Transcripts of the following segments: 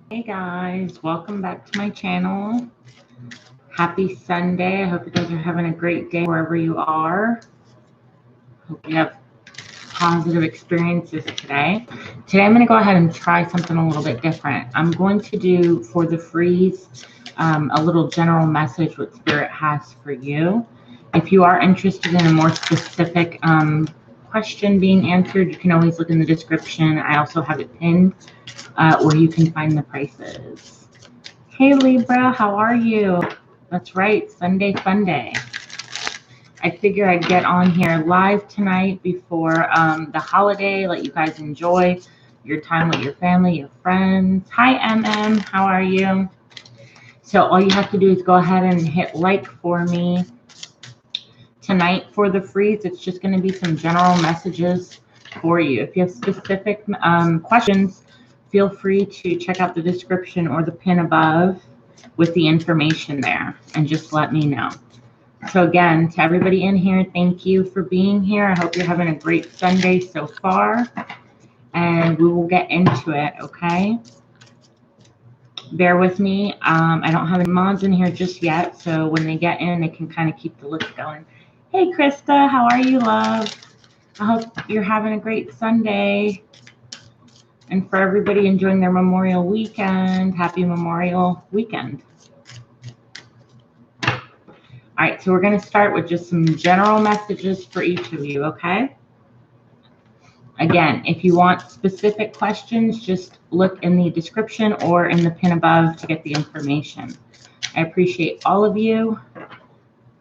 Hey guys, welcome back to my channel. Happy Sunday. I hope you guys are having a great day wherever you are. Hope you have positive experiences today. Today I'm going to go ahead and try something a little bit different. I'm going to do for the freeze a little general message what Spirit has for you. If you are interested in a more specific question being answered, you can always look in the description. I also have it pinned where you can find the prices. Hey Libra, how are you? That's right, Sunday Fun Day. I figure I'd get on here live tonight before the holiday, let you guys enjoy your time with your family, your friends. Hi MM, how are you? So all you have to do is go ahead and hit like for me. Tonight for the freeze, it's just going to be some general messages for you. If you have specific questions, feel free to check out the description or the pin above with the information there and just let me know. So again, to everybody in here, thank you for being here. I hope you're having a great Sunday so far, and we will get into it, okay? Bear with me. I don't have any mods in here just yet, so when they get in, they can kind of keep the list going. Hey, Krista, how are you, love? I hope you're having a great Sunday. And for everybody enjoying their Memorial Weekend, happy Memorial Weekend. All right, so we're going to start with just some general messages for each of you, okay? Again, if you want specific questions, just look in the description or in the pin above to get the information. I appreciate all of you,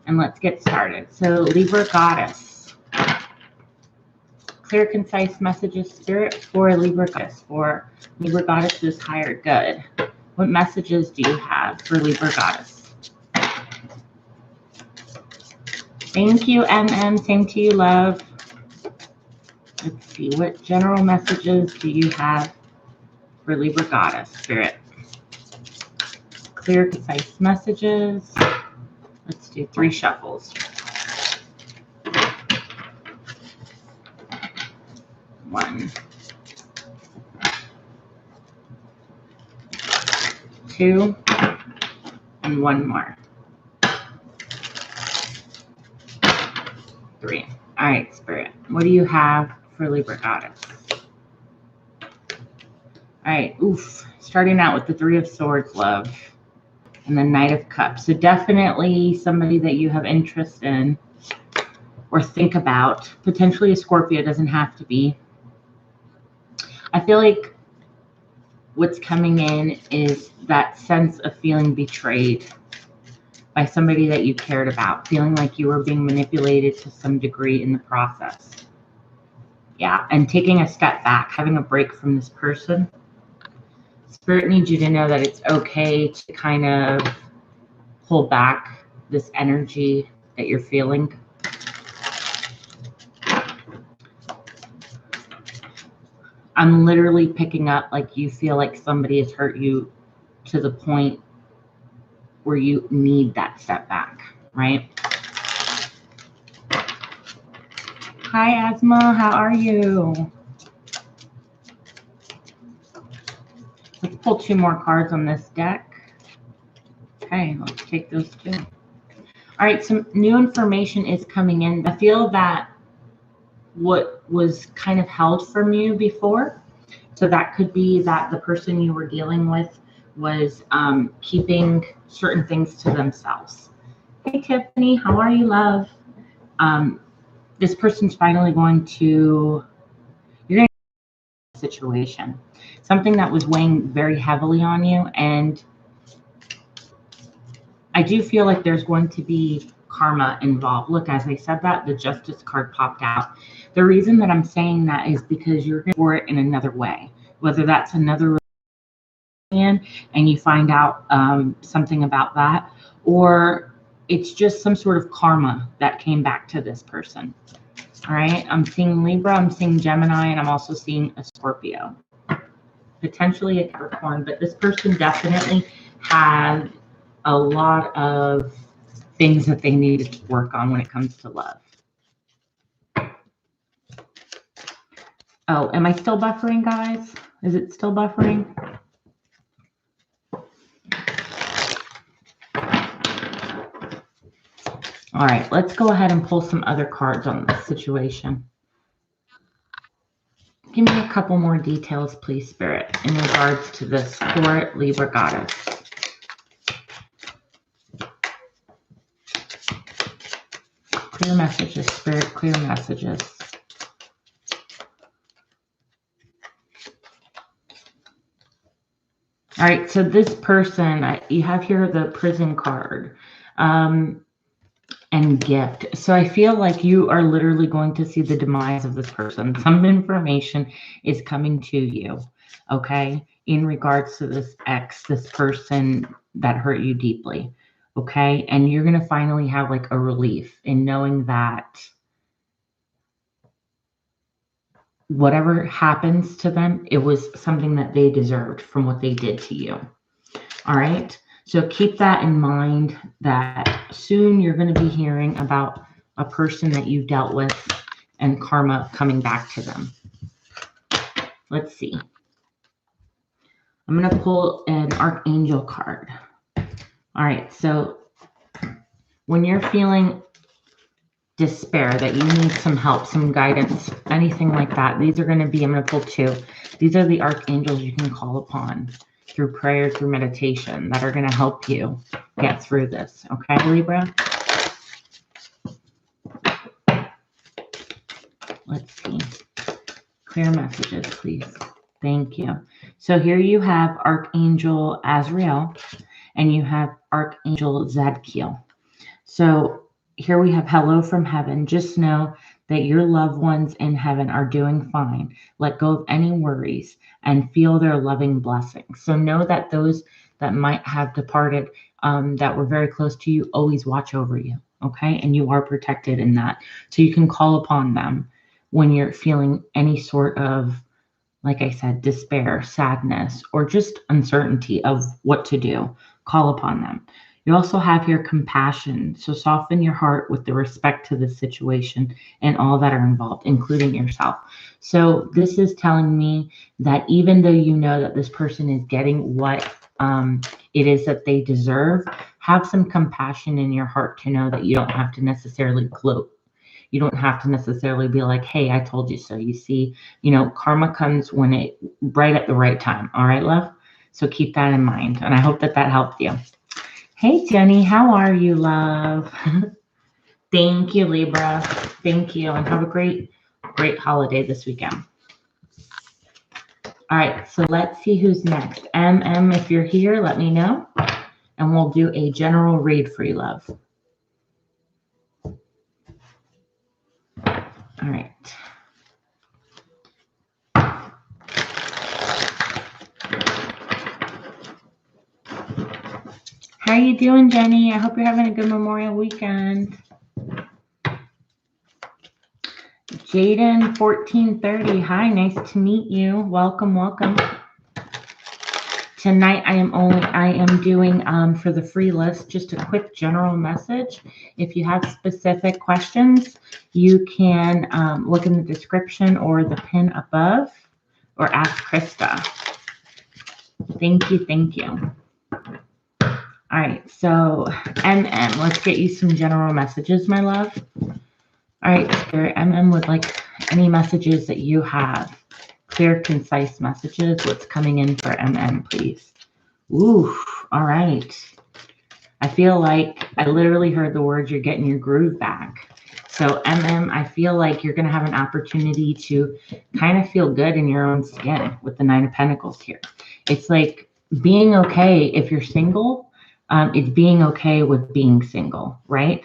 and let's get started. So, Libra Goddess. Clear, concise messages, Spirit, for Libra Goddess, for Libra Goddess's higher good. What messages do you have for Libra Goddess? Thank you, MM. Same to you, love. Let's see, what general messages do you have for Libra Goddess, Spirit? Clear, concise messages. Let's do 3 shuffles. 1, 2, and 1 more. 3. All right, Spirit. What do you have for Libra Goddess? All right, starting out with the 3 of Swords, love, and the Knight of Cups. So definitely somebody that you have interest in or think about. Potentially a Scorpio, doesn't have to be. I feel like what's coming in is that sense of feeling betrayed by somebody that you cared about, feeling like you were being manipulated to some degree in the process. Yeah, and taking a step back, having a break from this person. Spirit needs you to know that it's okay to kind of pull back this energy that you're feeling. I'm literally picking up like you feel like somebody has hurt you to the point where you need that step back, right? Hi, Asma, how are you? Let's pull 2 more cards on this deck. Okay, let's take those 2. All right, some new information is coming in. I feel that what was kind of held from you before, so that could be that the person you were dealing with was keeping certain things to themselves. Hey, Tiffany, how are you, love? This person's finally going to, you're going to situation, something that was weighing very heavily on you, and I do feel like there's going to be karma involved. Look, as I said that, the Justice card popped out. The reason that I'm saying that is because you're going to for it in another way, whether that's another and you find out something about that, or it's just some sort of karma that came back to this person. All right, I'm seeing Libra, I'm seeing Gemini, and I'm also seeing a Scorpio, potentially a Capricorn, but this person definitely had a lot of things that they needed to work on when it comes to love. Oh, am I still buffering, guys? Is it still buffering? All right, let's go ahead and pull some other cards on this situation. Give me a couple more details, please, Spirit, in regards to this poor Libra goddess. Clear messages, Spirit, clear messages. All right, so this person, you have here the prison card and gift. So I feel like you are literally going to see the demise of this person. Some information is coming to you, okay, in regards to this ex, this person that hurt you deeply, okay? And you're going to finally have like a relief in knowing that whatever happens to them, it was something that they deserved from what they did to you. All right. So keep that in mind that soon you're going to be hearing about a person that you've dealt with and karma coming back to them. Let's see. I'm going to pull an Archangel card. All right. So when you're feeling despair, that you need some help, some guidance, anything like that, these are going to be, I'm going to pull two. These are the archangels you can call upon through prayer, through meditation, that are going to help you get through this. Okay, Libra? Let's see. Clear messages, please. Thank you. So here you have Archangel Azrael and you have Archangel Zadkiel. So here we have hello from heaven. Just know that your loved ones in heaven are doing fine. Let go of any worries and feel their loving blessings. So know that those that might have departed, that were very close to you, always watch over you, okay? And you are protected in that. So you can call upon them when you're feeling any sort of, like I said, despair, sadness, or just uncertainty of what to do. Call upon them. You also have here compassion. So soften your heart with the respect to the situation and all that are involved, including yourself. So this is telling me that even though you know that this person is getting what it is that they deserve, have some compassion in your heart to know that you don't have to necessarily gloat. You don't have to necessarily be like, hey, I told you so. You see, karma comes when it right at the right time. All right, love? So keep that in mind. And I hope that that helped you. Hey, Jenny, how are you, love? Thank you, Libra. Thank you. And have a great holiday this weekend. All right, so let's see who's next. MM, if you're here, let me know. And we'll do a general read for you, love. All right. How are you doing, Jenny? I hope you're having a good Memorial weekend. Jaden 1430. Hi, nice to meet you. Welcome, welcome. Tonight I am doing for the free list just a quick general message. If you have specific questions, you can look in the description or the pin above or ask Krista. Thank you, thank you. All right, so MM, let's get you some general messages, my love. All right, Spirit, MM would like any messages that you have. Clear, concise messages. What's coming in for MM, please? Ooh, all right. I feel like I literally heard the words, you're getting your groove back. So MM, I feel like you're going to have an opportunity to kind of feel good in your own skin with the Nine of Pentacles here. It's like being okay if you're single. It's being okay with being single, right?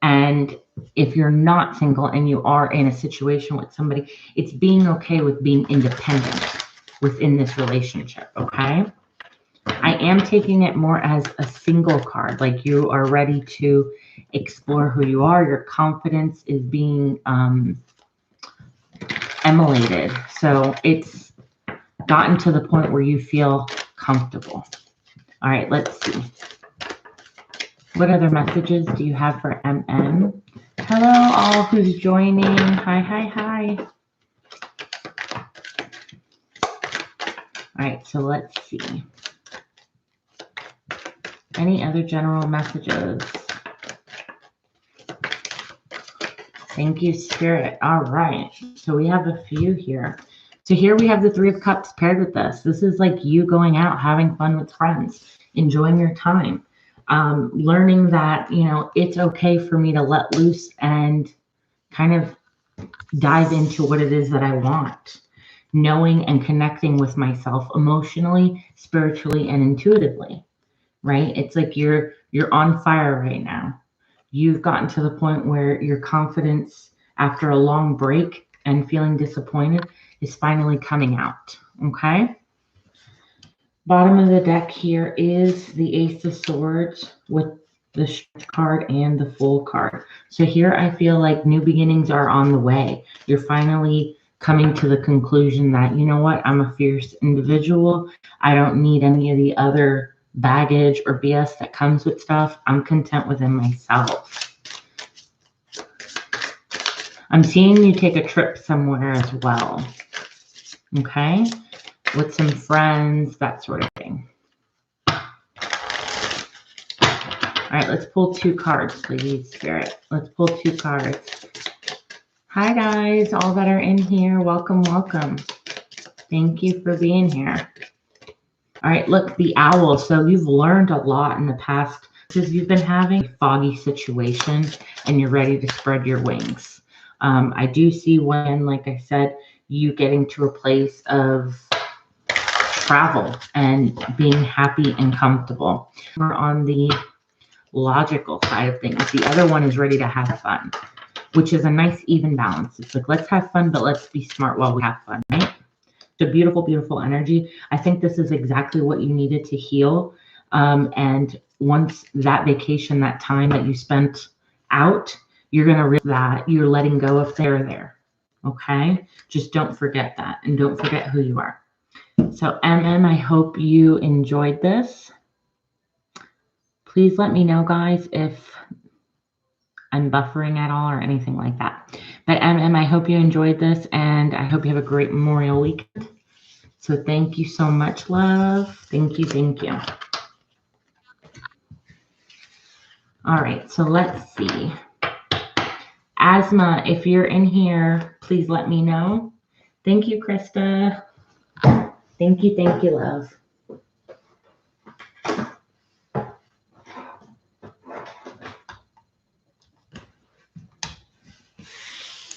And if you're not single and you are in a situation with somebody, it's being okay with being independent within this relationship, okay? I am taking it more as a single card, like you are ready to explore who you are. Your confidence is being emulated. So it's gotten to the point where you feel comfortable. All right, let's see. What other messages do you have for MM? Hello, all who's joining. Hi, hi, hi. All right, so let's see. Any other general messages? Thank you, Spirit. All right. So we have a few here. So here we have the Three of Cups paired with this. This is like you going out, having fun with friends, enjoying your time, learning that, you know, it's okay for me to let loose and kind of dive into what it is that I want, knowing and connecting with myself emotionally, spiritually, and intuitively, right? It's like you're on fire right now. You've gotten to the point where your confidence after a long break and feeling disappointed is finally coming out, okay? Bottom of the deck here is the Ace of Swords with the Strength card and the Fool card. So here I feel like new beginnings are on the way. You're finally coming to the conclusion that, you know what, I'm a fierce individual. I don't need any of the other baggage or BS that comes with stuff. I'm content within myself. I'm seeing you take a trip somewhere as well, okay? With some friends, that sort of thing. All right, let's pull 2 cards, please, Spirit. Let's pull 2 cards. Hi, guys, all that are in here. Welcome, welcome. Thank you for being here. All right, look, the owl. So you've learned a lot in the past because you've been having a foggy situation and you're ready to spread your wings. I do see when, like I said, you getting to a place of travel and being happy and comfortable. We're on the logical side of things. The other one is ready to have fun, which is a nice even balance. It's like, let's have fun, but let's be smart while we have fun, right? It's a beautiful, beautiful energy. I think this is exactly what you needed to heal. And once that vacation, that time that you spent out, you're going to realize that you're letting go of there. Okay? Just don't forget that, and don't forget who you are. So MM, I hope you enjoyed this. Please let me know, guys, if I'm buffering at all or anything like that. But MM, I hope you enjoyed this, and I hope you have a great Memorial weekend. So thank you so much, love. Thank you, thank you. All right, so let's see. Asthma, if you're in here, please let me know. Thank you, Krista. Thank you, love.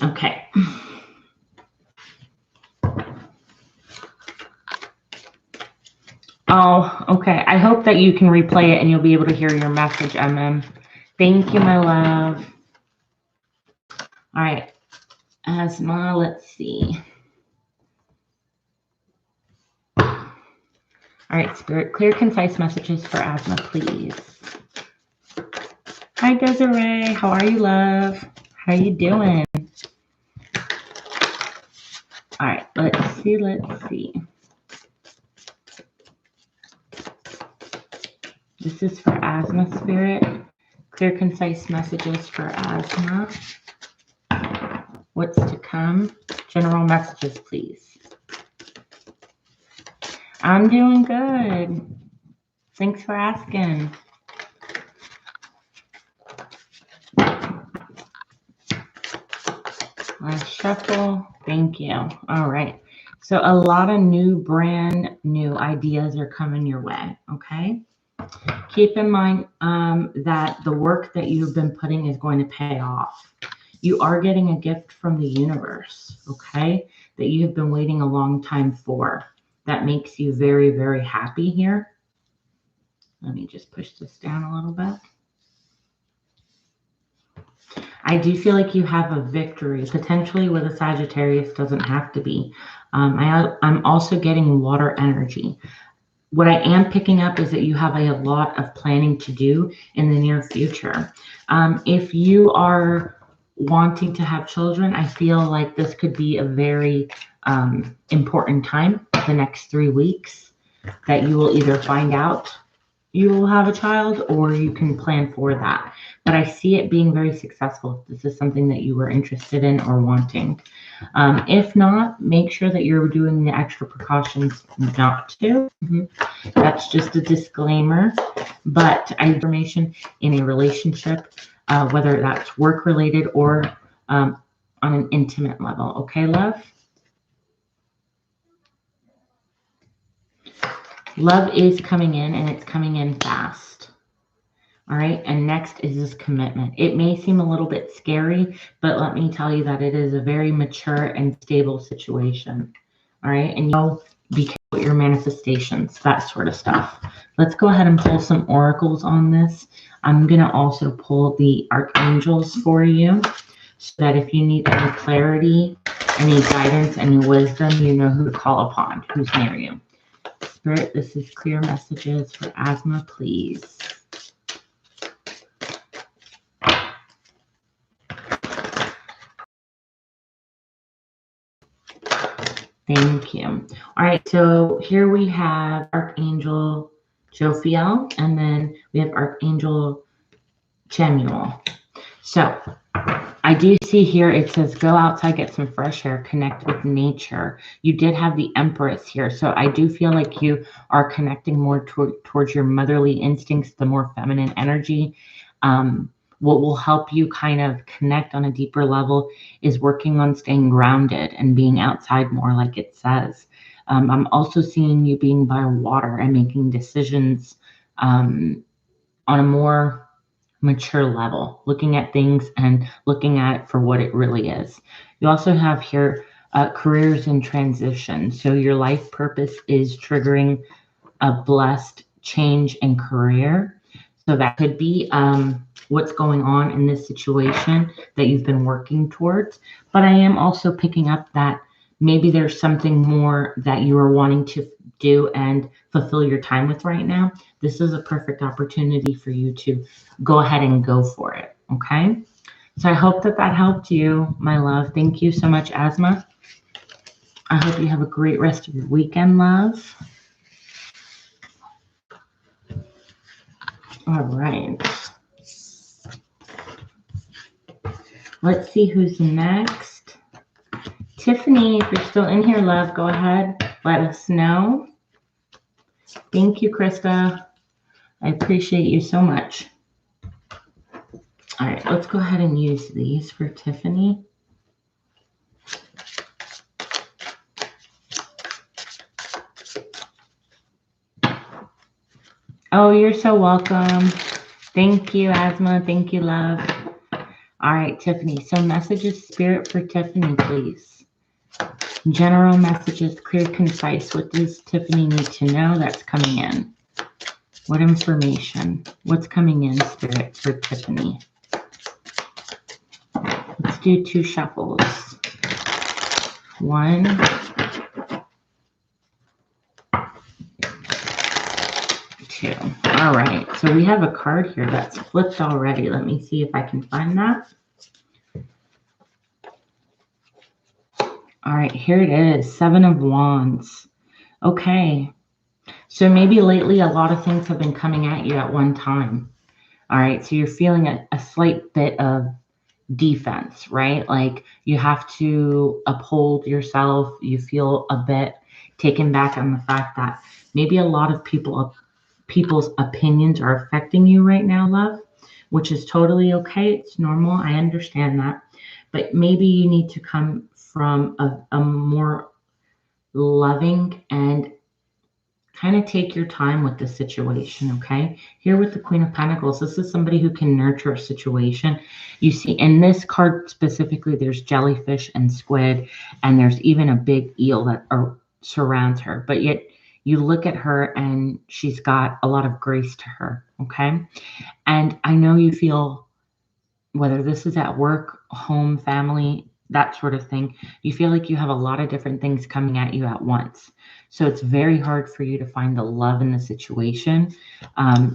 Okay. Oh, okay. I hope that you can replay it and you'll be able to hear your message, MM. Thank you, my love. All right. Asthma, let's see. All right, Spirit, clear, concise messages for Asthma, please. Hi, Desiree. How are you, love? How are you doing? All right, let's see. This is for Asthma, Spirit. Clear, concise messages for Asthma. What's to come? General messages, please. I'm doing good. Thanks for asking. Last shuffle. Thank you. All right. So a lot of brand new ideas are coming your way, okay? Keep in mind that the work that you've been putting is going to pay off. You are getting a gift from the universe, okay, that you have been waiting a long time for. That makes you very, very happy here. Let me just push this down a little bit. I do feel like you have a victory, potentially with a Sagittarius, doesn't have to be. I'm also getting water energy. What I am picking up is that you have a lot of planning to do in the near future. If you are wanting to have children, I feel like this could be a very important time, the next 3 weeks, that you will either find out you will have a child or you can plan for that. But I see it being very successful if this is something that you were interested in or wanting. If not, make sure that you're doing the extra precautions not to. That's just a disclaimer. But information in a relationship, whether that's work related or on an intimate level. Okay, love? Love is coming in, and it's coming in fast. All right, and next is this commitment. It may seem a little bit scary, but let me tell you that it is a very mature and stable situation. All right, and be careful with your manifestations, that sort of stuff. Let's go ahead and pull some oracles on this. I'm going to also pull the archangels for you so that if you need any clarity, any guidance, any wisdom, you know who to call upon, who's near you. Spirit, this is clear messages for asthma, please. Thank you. All right, so here we have Archangel Jophiel, and then we have Archangel Chemuel. So I do see here it says go outside, get some fresh air, connect with nature. You did have the Empress here, so I do feel like you are connecting more towards your motherly instincts, the more feminine energy. What will help you kind of connect on a deeper level is working on staying grounded and being outside more, like it says. I'm also seeing you being by water and making decisions on a more mature level, looking at things and looking at it for what it really is. You also have here careers in transition. So your life purpose is triggering a blessed change in career. So that could be what's going on in this situation that you've been working towards. But I am also picking up that maybe there's something more that you are wanting to do and fulfill your time with right now. This is a perfect opportunity for you to go ahead and go for it. Okay. So I hope that helped you, my love. Thank you so much, Asma. I hope you have a great rest of your weekend, love. All right. Let's see who's next. Tiffany, if you're still in here, love, go ahead. Let us know. Thank you, Krista. I appreciate you so much. All right, let's go ahead and use these for Tiffany. Oh, you're so welcome. Thank you, Asma. Thank you, love. All right, Tiffany. So messages, spirit for Tiffany, please. General messages, clear, concise. What does Tiffany need to know that's coming in? What information? What's coming in, spirit, for Tiffany? Let's do 2 shuffles. 1, 2. All right, so we have a card here that's flipped already. Let me see if I can find that. All right, here it is, 7 of Wands. Okay, so maybe lately a lot of things have been coming at you at one time. All right, so you're feeling a slight bit of defense, right? Like you have to uphold yourself. You feel a bit taken back on the fact that maybe a lot of people's opinions are affecting you right now, love, which is totally okay. It's normal. I understand that. But maybe you need to come from a more loving and kind of take your time with the situation, okay? Here with the Queen of Pentacles, this is somebody who can nurture a situation. You see, in this card specifically, there's jellyfish and squid, and there's even a big eel that surrounds her. But yet you look at her and she's got a lot of grace to her, okay? And I know you feel, whether this is at work, home, family, that sort of thing, you feel like you have a lot of different things coming at you at once. So it's very hard for you to find the love in the situation.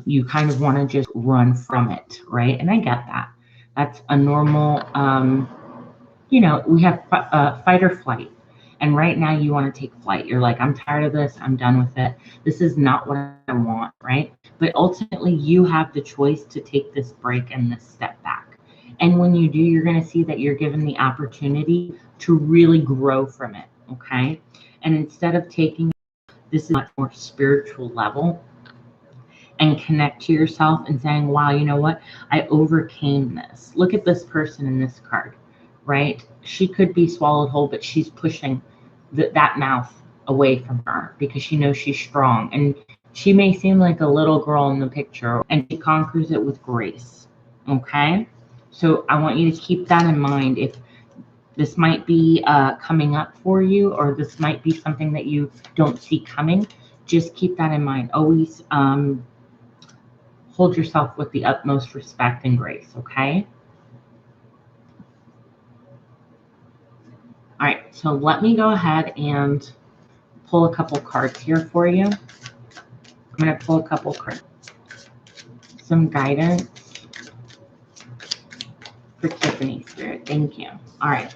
You kind of want to just run from it, right? And I get that. That's a normal, we have fight or flight. And right now you want to take flight. You're like, I'm tired of this. I'm done with it. This is not what I want, right? But ultimately you have the choice to take this break and this step back. And when you do, you're going to see that you're given the opportunity to really grow from it, okay? And instead of taking this much more spiritual level and connect to yourself and saying, wow, you know what? I overcame this. Look at this person in this card. right? She could be swallowed whole, but she's pushing that mouth away from her because she knows she's strong. And she may seem like a little girl in the picture, and she conquers it with grace. Okay? So I want you to keep that in mind. If this might be coming up for you, or this might be something that you don't see coming, just keep that in mind. Always hold yourself with the utmost respect and grace, okay? All right, so let me go ahead and pull a couple cards here for you. I'm going to pull a couple cards. Some guidance for Tiffany, Spirit. Thank you. All right.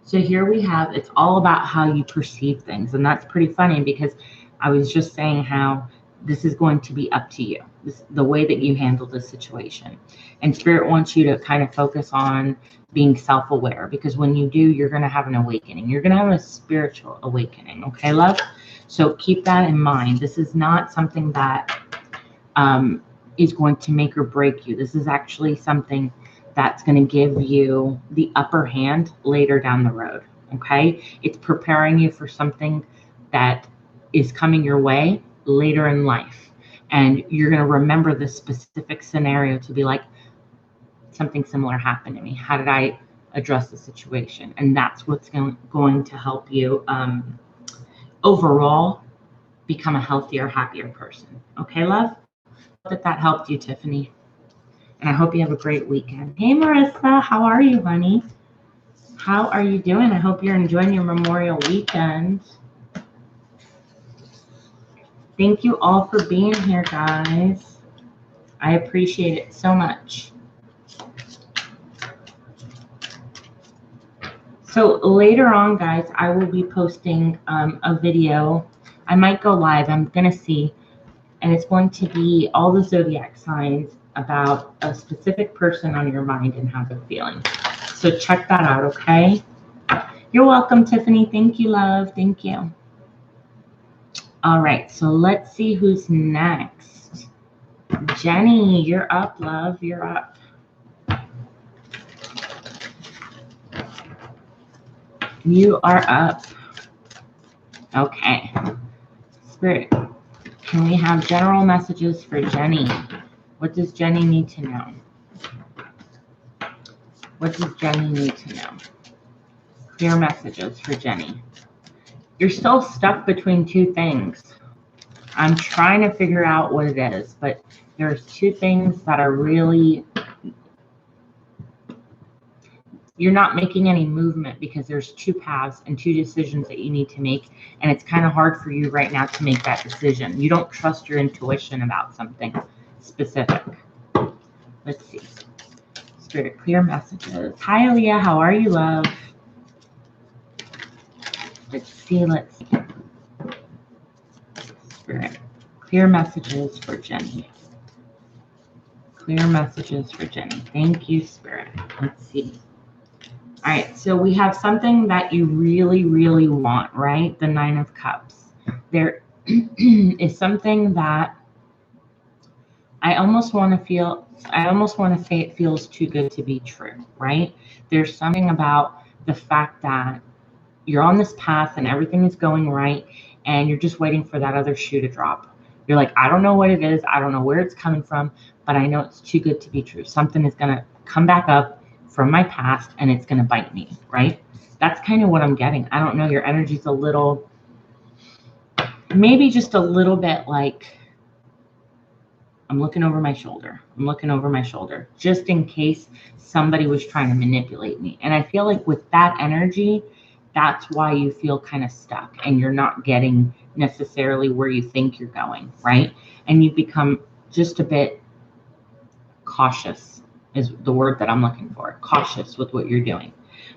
So here we have, it's all about how you perceive things. And that's pretty funny because I was just saying how this is going to be up to you, the way that you handle this situation. And Spirit wants you to kind of focus on being self-aware, because when you do, you're going to have an awakening. You're going to have a spiritual awakening. Okay, love? So keep that in mind. This is not something that is going to make or break you. This is actually something that's going to give you the upper hand later down the road. Okay, it's preparing you for something that is coming your way later in life, and you're going to remember this specific scenario to be like, something similar happened to me. How did I address the situation? And that's what's going to help you overall become a healthier, happier person. Okay, love? Hope that helped you, Tiffany. And I hope you have a great weekend. Hey, Marissa, how are you, honey? How are you doing? I hope you're enjoying your Memorial weekend. Thank you all for being here, guys. I appreciate it so much. So later on, guys, I will be posting a video. I might go live. I'm going to see. And it's going to be all the zodiac signs about a specific person on your mind and how they're feeling. So check that out, okay? You're welcome, Tiffany. Thank you, love. Thank you. All right, so let's see who's next. Jenny, you're up, love. You're up. You are up. Okay. Spirit, can we have general messages for Jenny? What does Jenny need to know? What does Jenny need to know? Clear messages for Jenny. You're still stuck between two things. I'm trying to figure out what it is, but there's two things that are really, you're not making any movement because there's two paths and two decisions that you need to make. And it's kind of hard for you right now to make that decision. You don't trust your intuition about something specific. Let's see. Spirit, clear messages. Hi, Aaliyah. How are you, love? Let's see. Spirit, clear messages for Jenny. Clear messages for Jenny. Thank you, Spirit. Let's see. All right, so we have something that you really, really want, right? The Nine of Cups. There is something that I almost want to say it feels too good to be true, right? There's something about the fact that you're on this path and everything is going right, and you're just waiting for that other shoe to drop. You're like, I don't know what it is. I don't know where it's coming from, but I know it's too good to be true. Something is going to come back up from my past and it's going to bite me, right? That's kind of what I'm getting. I don't know. Your energy's a little, maybe just a little bit like, I'm looking over my shoulder. I'm looking over my shoulder just in case somebody was trying to manipulate me. And I feel like with that energy, that's why you feel kind of stuck and you're not getting necessarily where you think you're going, right? And you become just a bit cautious is the word that I'm looking for. Cautious with what you're doing.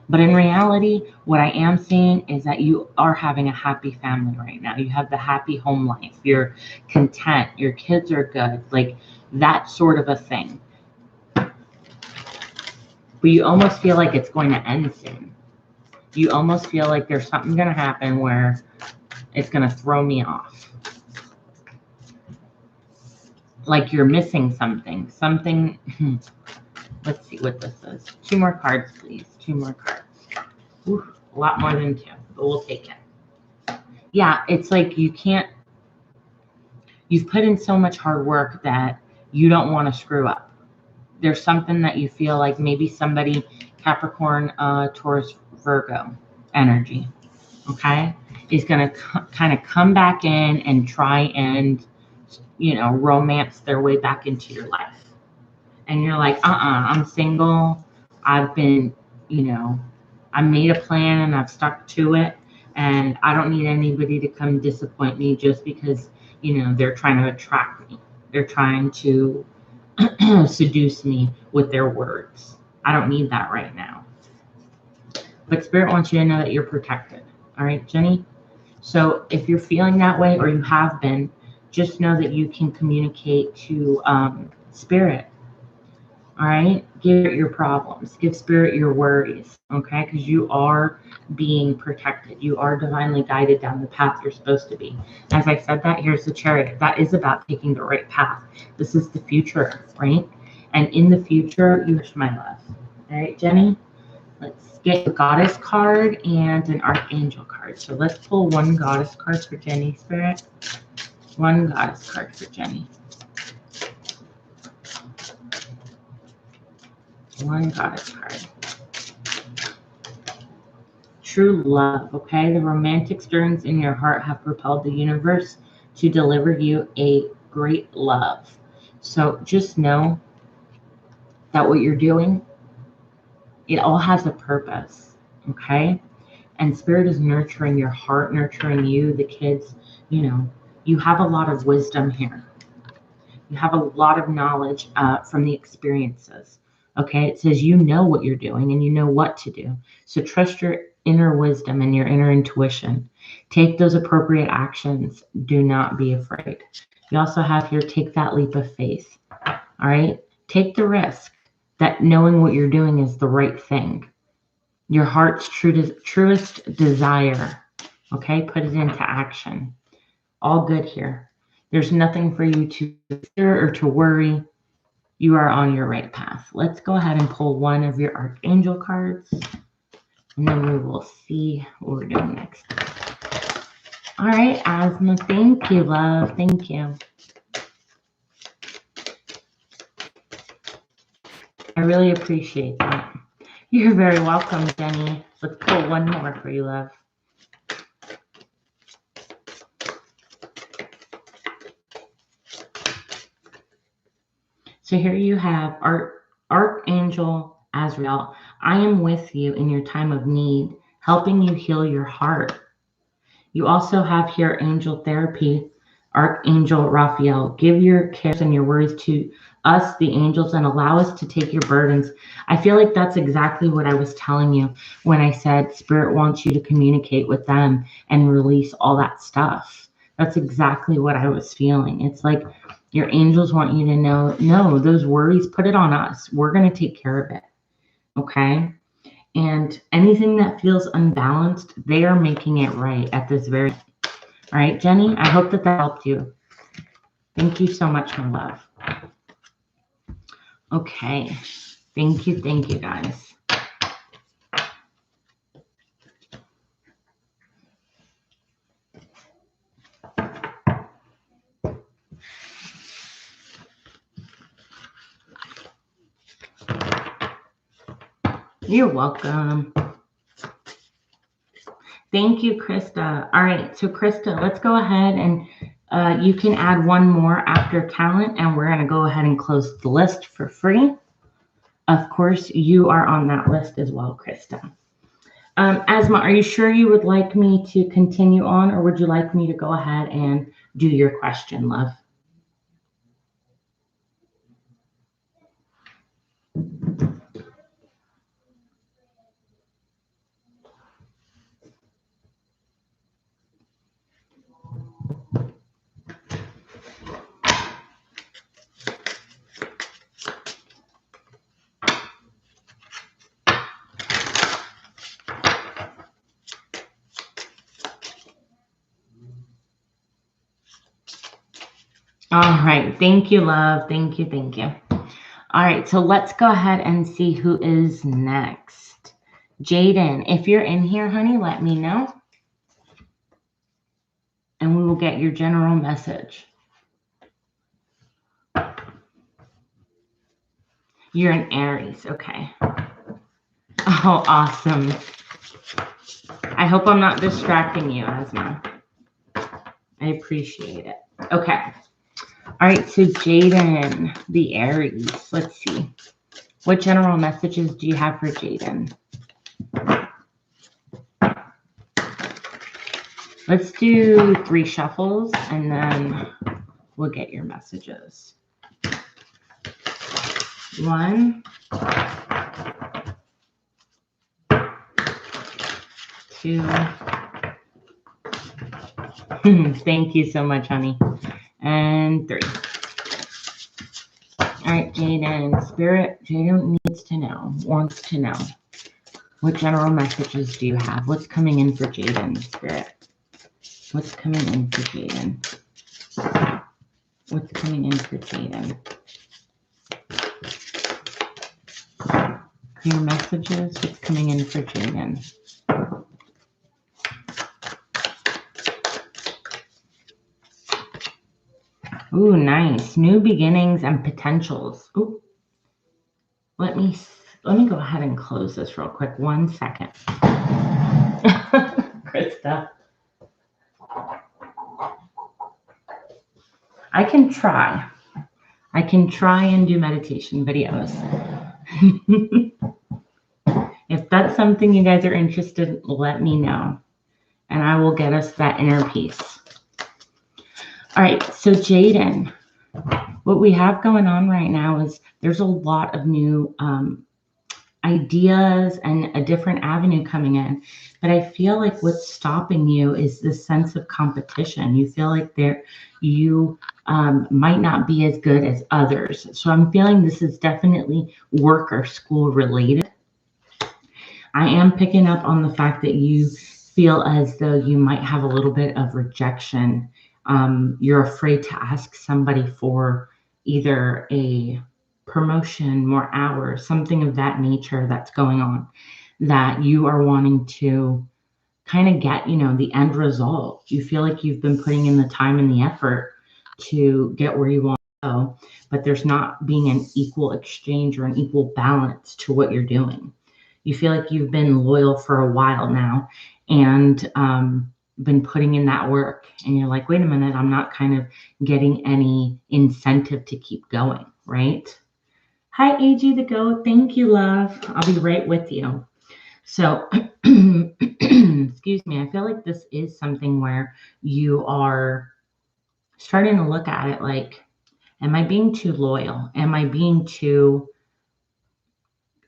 But in reality, what I am seeing is that you are having a happy family right now. You have the happy home life. You're content. Your kids are good. Like that sort of a thing. But you almost feel like it's going to end soon. You almost feel like there's something going to happen where it's going to throw me off. Like you're missing something. Let's see what this is. 2 more cards, please. 2 more cards. Ooh, a lot more than 2, but we'll take it. Yeah, it's like you've put in so much hard work that you don't want to screw up. There's something that you feel like maybe somebody, Capricorn, Taurus, Virgo energy, okay, is going to kind of come back in and try and, romance their way back into your life. And you're like, I'm single. I've been, I made a plan and I've stuck to it. And I don't need anybody to come disappoint me just because, they're trying to attract me. They're trying to seduce me with their words. I don't need that right now. But Spirit wants you to know that you're protected. All right, Jenny? So if you're feeling that way or you have been, just know that you can communicate to Spirit. All right? Give it your problems. Give Spirit your worries, okay? Because you are being protected. You are divinely guided down the path you're supposed to be. As I said that, here's the Chariot. That is about taking the right path. This is the future, right? And in the future, you wish my love. All right, Jenny? Let's get a Goddess card and an Archangel card. So let's pull 1 Goddess card for Jenny, Spirit. 1 Goddess card for Jenny. 1 Goddess card. True love, okay? The romantic stirrings in your heart have propelled the universe to deliver you a great love. So just know that what you're doing, it all has a purpose, okay? And Spirit is nurturing your heart, nurturing you, the kids. You have a lot of wisdom here. You have a lot of knowledge from the experiences. Okay, it says you know what you're doing and you know what to do. So trust your inner wisdom and your inner intuition. Take those appropriate actions. Do not be afraid. You also have here, take that leap of faith. All right, take the risk that knowing what you're doing is the right thing. Your heart's truest desire. Okay, put it into action. All good here. There's nothing for you to fear or to worry. You are on your right path. Let's go ahead and pull 1 of your Archangel cards, and then we will see what we're doing next. All right, Asma, thank you, love. Thank you. I really appreciate that. You're very welcome, Jenny. Let's pull 1 more for you, love. So here you have Archangel Azrael. I am with you in your time of need, helping you heal your heart. You also have here Angel Therapy, Archangel Raphael. Give your cares and your worries to us, the angels, and allow us to take your burdens. I feel like that's exactly what I was telling you when I said Spirit wants you to communicate with them and release all that stuff. That's exactly what I was feeling. It's like your angels want you to know, no, those worries, put it on us. We're going to take care of it. Okay? And anything that feels unbalanced, they are making it right at this very time. All right, Jenny, I hope that helped you. Thank you so much, my love. Okay. Thank you, guys. You're welcome. Thank you, Krista. All right, so Krista, let's go ahead and you can add 1 more after talent, and we're going to go ahead and close the list for free. Of course, you are on that list as well, Krista. Asma, are you sure you would like me to continue on, or would you like me to go ahead and do your question, love? All right. Thank you, love. Thank you. All right, so let's go ahead and see who is next. Jaden, if you're in here, honey, let me know. And we will get your general message. You're an Aries, okay. Oh, awesome. I hope I'm not distracting you, Asma. I appreciate it. Okay. All right, so Jaden, the Aries. Let's see. What general messages do you have for Jaden? Let's do 3 shuffles, and then we'll get your messages. 1, 2. Thank you so much, honey. And 3. All right, Jaden, Spirit, Jaden needs to know, wants to know. What general messages do you have? What's coming in for Jaden, Spirit? What's coming in for Jaden? What's coming in for Jaden? Your messages, what's coming in for Jaden? Ooh, nice. New beginnings and potentials. Ooh. Let me go ahead and close this real quick. 1 second. Krista. I can try and do meditation videos. If that's something you guys are interested in, let me know. And I will get us that inner peace. All right, so Jaden, what we have going on right now is there's a lot of new ideas and a different avenue coming in. But I feel like what's stopping you is this sense of competition. You feel like you might not be as good as others. So I'm feeling this is definitely work or school related. I am picking up on the fact that you feel as though you might have a little bit of rejection. You're afraid to ask somebody for either a promotion, more hours, something of that nature that's going on, that you are wanting to kind of get, the end result. You feel like you've been putting in the time and the effort to get where you want to go, but there's not being an equal exchange or an equal balance to what you're doing. You feel like you've been loyal for a while now and been putting in that work, and you're like, wait a minute, I'm not kind of getting any incentive to keep going, right? Hi, AG the Goat. Thank you, love. I'll be right with you. So, excuse me, I feel like this is something where you are starting to look at it like, am I being too loyal? Am I being too,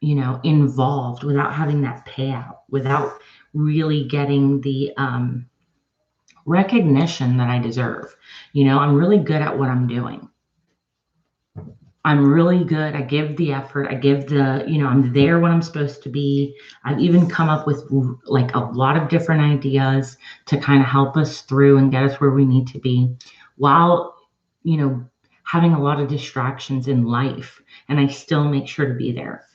involved without having that payout, without really getting the recognition that I deserve? I'm really good at what I'm doing. I'm really good. I give the effort. I give I'm there when I'm supposed to be. I've even come up with like a lot of different ideas to kind of help us through and get us where we need to be, while, having a lot of distractions in life. And I still make sure to be there.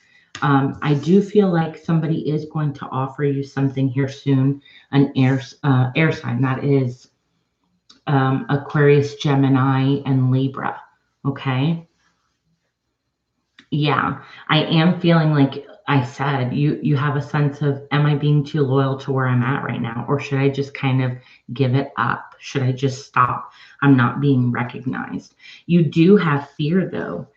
I do feel like somebody is going to offer you something here soon, an air sign, that is Aquarius, Gemini, and Libra. Okay. Yeah, I am feeling like I said, you have a sense of, am I being too loyal to where I'm at right now? Or should I just kind of give it up? Should I just stop? I'm not being recognized. You do have fear though,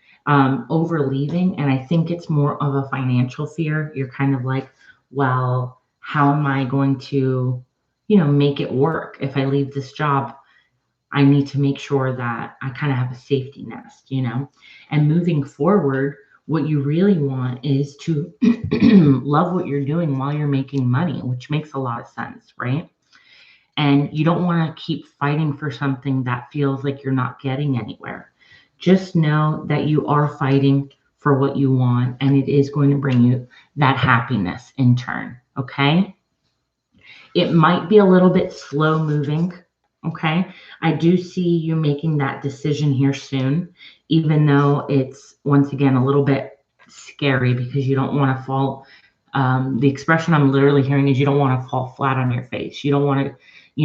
over leaving. And I think it's more of a financial fear. You're kind of like, well, how am I going to, make it work? If I leave this job, I need to make sure that I kind of have a safety nest, and moving forward, what you really want is to love what you're doing while you're making money, which makes a lot of sense, right? And you don't want to keep fighting for something that feels like you're not getting anywhere. Just know that you are fighting for what you want, and it is going to bring you that happiness in turn, okay? It might be a little bit slow moving. Okay. I do see you making that decision here soon, even though it's once again a little bit scary because you don't want to fall. The expression I'm literally hearing is you don't want to fall flat on your face. You don't want to,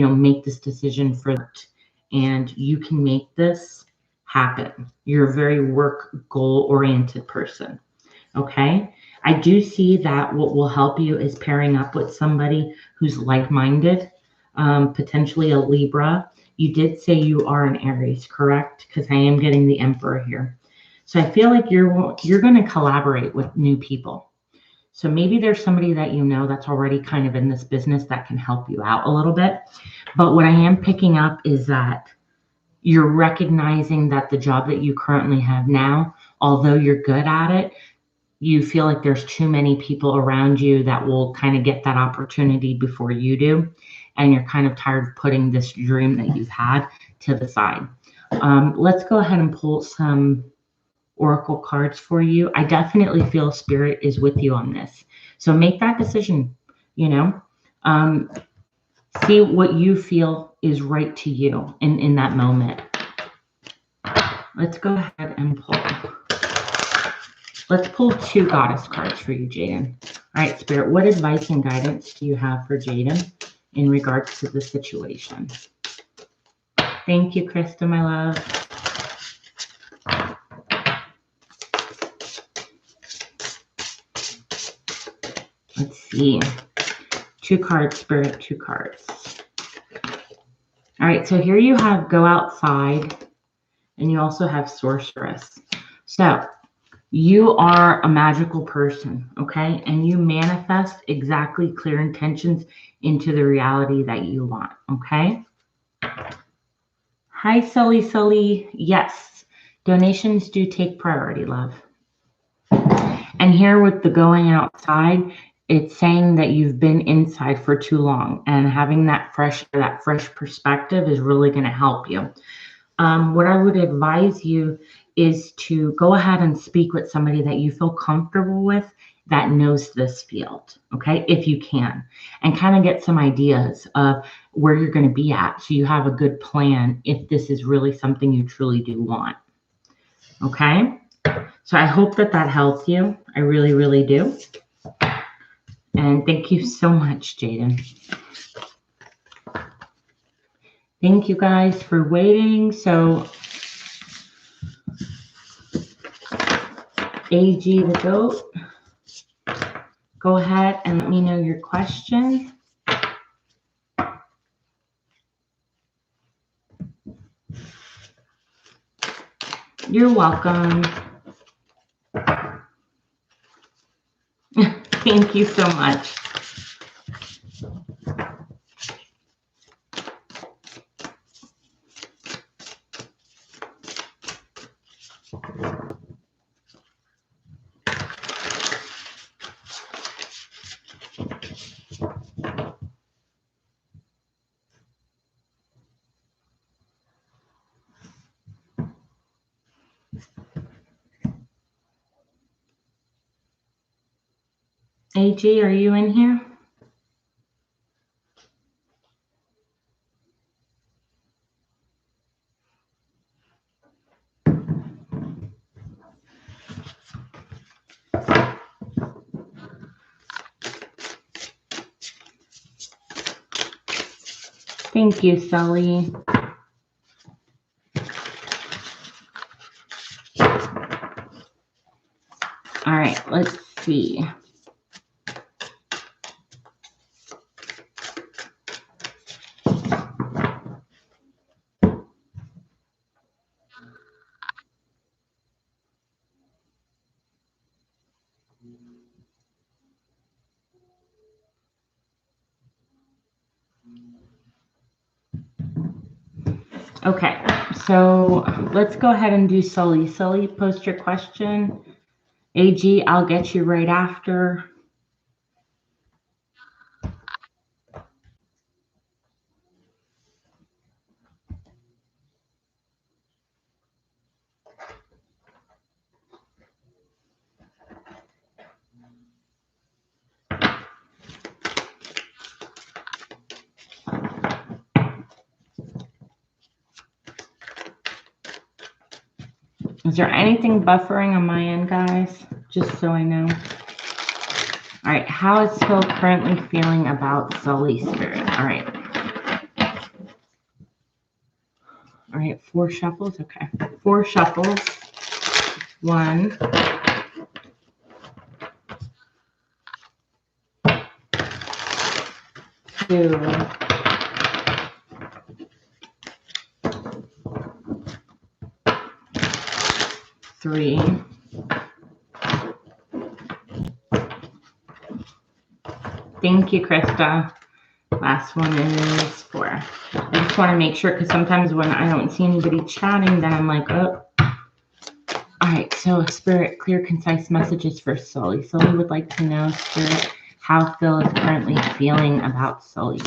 make this decision for that. And you can make this happen. You're a very work goal oriented person. Okay. I do see that what will help you is pairing up with somebody who's like minded, potentially a Libra. You did say you are an Aries, correct? Because I am getting the Emperor here. So I feel like you're going to collaborate with new people. So maybe there's somebody that you know that's already kind of in this business that can help you out a little bit. But what I am picking up is that you're recognizing that the job that you currently have now, although you're good at it, you feel like there's too many people around you that will kind of get that opportunity before you do. And you're kind of tired of putting this dream that you've had to the side. Let's go ahead and pull some oracle cards for you. I definitely feel spirit is with you on this. So make that decision, um, see what you feel is right to you in that moment. Let's go ahead and pull. Let's pull 2 goddess cards for you, Jaden. All right, Spirit, what advice and guidance do you have for Jaden in regards to the situation? Thank you, Krista, my love. Let's see. 2 cards, Spirit, 2 cards. All right, so here you have go outside, and you also have sorceress. So you are a magical person, okay? And you manifest exactly clear intentions into the reality that you want, okay? Hi, Sully. Yes, donations do take priority, love. And here with the going outside, it's saying that you've been inside for too long, and having that fresh perspective is really going to help you. What I would advise you is to go ahead and speak with somebody that you feel comfortable with that knows this field, okay, if you can, and kind of get some ideas of where you're going to be at so you have a good plan if this is really something you truly do want, okay? So I hope that helps you. I really, really do. And thank you so much, Jaden. Thank you guys for waiting. So AG the goat, go ahead and let me know your question. You're welcome. Thank you so much. AG, are you in here? Thank you, Sully. All right, let's see. Okay, so let's go ahead and do Sully. Sully, post your question. AG, I'll get you right after. Is there anything buffering on my end, guys? Just so I know. All right, how is Phil currently feeling about Sully spirit? All right. All right, 4 shuffles. Okay, 4 shuffles. 1, 2, 3, 4. Thank you, Krista. Last one is 4. I just want to make sure, because sometimes when I don't see anybody chatting, then I'm like, oh. All right, so Spirit, clear, concise messages for Sully. Sully would like to know, Spirit, how Phil is currently feeling about Sully.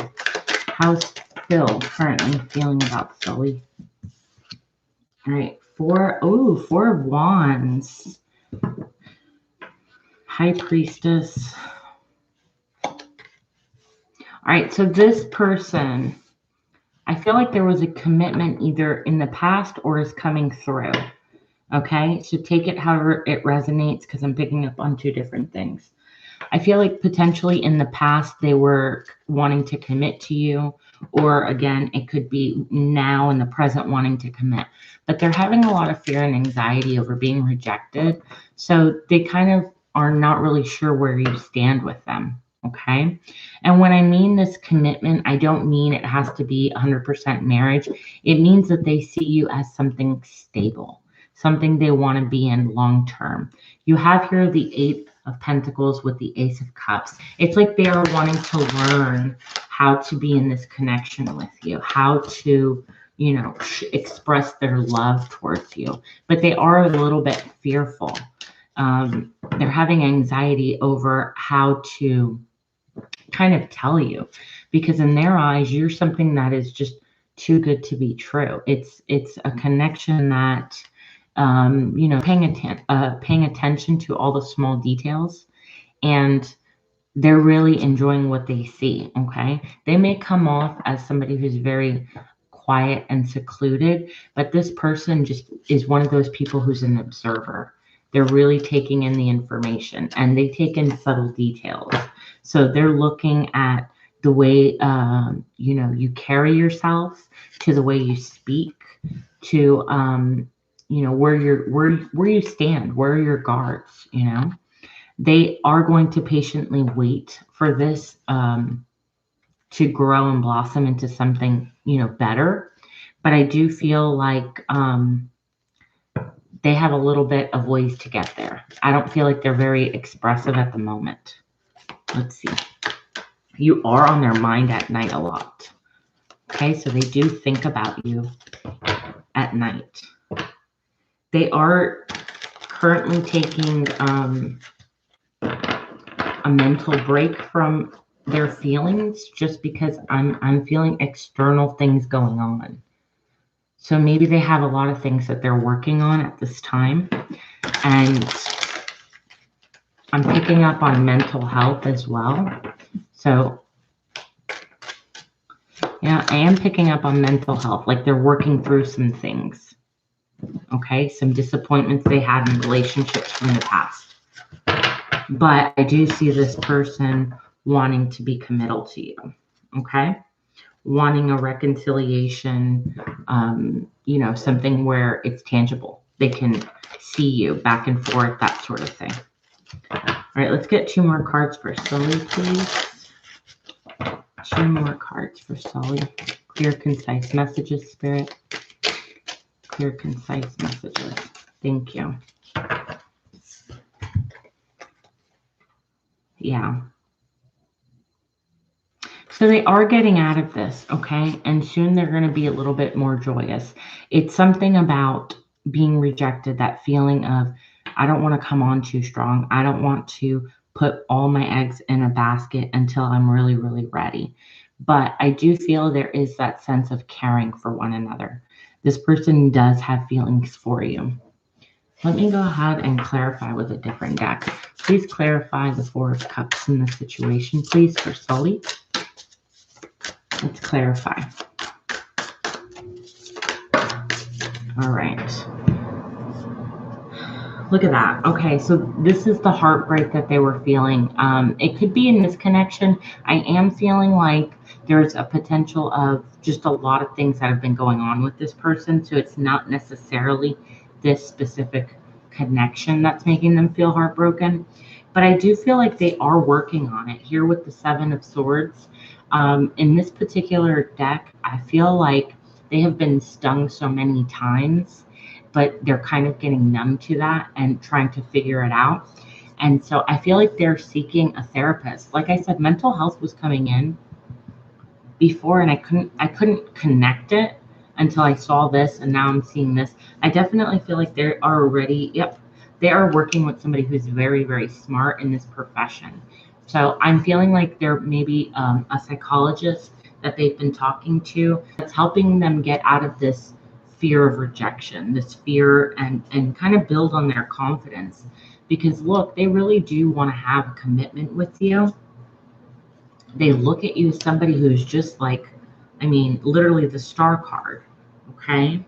How's Phil currently feeling about Sully? All right, 4 of Wands. High Priestess. All right, so this person, I feel like there was a commitment either in the past or is coming through. Okay, so take it however it resonates, because I'm picking up on 2 different things. I feel like potentially in the past they were wanting to commit to you, or again, it could be now in the present wanting to commit, but they're having a lot of fear and anxiety over being rejected. So they kind of are not really sure where you stand with them. Okay. And when I mean this commitment, I don't mean it has to be 100% marriage. It means that they see you as something stable, something they want to be in long term. You have here the 8 of Pentacles with the Ace of Cups. It's like they are wanting to learn how to be in this connection with you, how to, you know, express their love towards you. But they are a little bit fearful. They're having anxiety over how to kind of tell you, because in their eyes, you're something that is just too good to be true. It's a connection that you know, paying attention to all the small details, and they're really enjoying what they see. Okay, they may come off as somebody who's very quiet and secluded, but this person just is one of those people who's an observer. They're really taking in the information, and they take in subtle details. So they're looking at the way you know, you carry yourself, to the way you speak, to you know, where you stand, where are your guards. You know, they are going to patiently wait for this to grow and blossom into something, you know, better. But I do feel like they have a little bit of ways to get there. I don't feel like they're very expressive at the moment. Let's see. You are on their mind at night a lot. Okay, so they do think about you at night. They are currently taking a mental break from their feelings, just because I'm feeling external things going on. So maybe they have a lot of things that they're working on at this time, and I'm picking up on mental health as well. So yeah, I am picking up on mental health, like they're working through some things. Okay, some disappointments they had in relationships from the past. But I do see this person wanting to be committal to you. Okay, wanting a reconciliation, you know, something where it's tangible. They can see you back and forth, that sort of thing. All right, let's get 2 more cards for Sully, please. 2 more cards for Sully. Clear, concise messages, Spirit. Clear, concise messages. Thank you. Yeah. So they are getting out of this, okay? And soon they're going to be a little bit more joyous. It's something about being rejected, that feeling of, I don't want to come on too strong. I don't want to put all my eggs in a basket until I'm really, really ready. But I do feel there is that sense of caring for one another. This person does have feelings for you. Let me go ahead and clarify with a different deck. Please clarify the 4 of Cups in this situation, please, for Sully. Let's clarify. All right. Look at that. Okay, so this is the heartbreak that they were feeling. It could be in this connection. I am feeling like there's a potential of just a lot of things that have been going on with this person. So it's not necessarily this specific connection that's making them feel heartbroken. But I do feel like they are working on it here with the Seven of Swords. In this particular deck, I feel like they have been stung so many times, but they're kind of getting numb to that and trying to figure it out. And so I feel like they're seeking a therapist. Like I said, mental health was coming in before, and I couldn't connect it until I saw this, and now I'm seeing this. I definitely feel like they are already, they are working with somebody who's very, very smart in this profession. So I'm feeling like there may be a psychologist that they've been talking to that's helping them get out of this fear of rejection, this fear, and kind of build on their confidence. Because look, they really do want to have a commitment with you. They look at you as somebody who's just like, I mean, literally the star card, okay?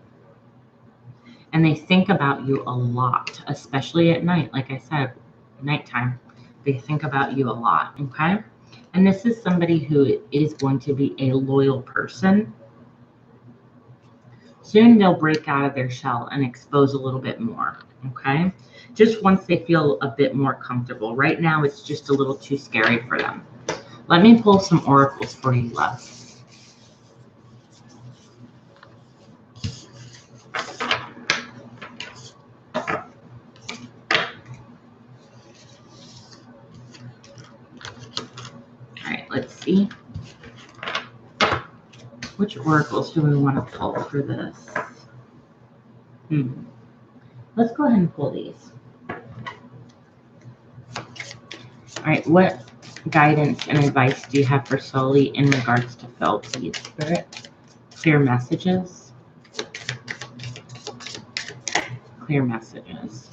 And they think about you a lot, especially at night. Like I said, nighttime, they think about you a lot, okay? And this is somebody who is going to be a loyal person. Soon they'll break out of their shell and expose a little bit more, okay? Just once they feel a bit more comfortable. Right now, it's just a little too scary for them. Let me pull some oracles for you, love. All right, let's see. Which oracles do we want to pull for this? Let's go ahead and pull these. All right, what guidance and advice do you have for Sully in regards to Phil, please, Spirit? Clear messages. Clear messages.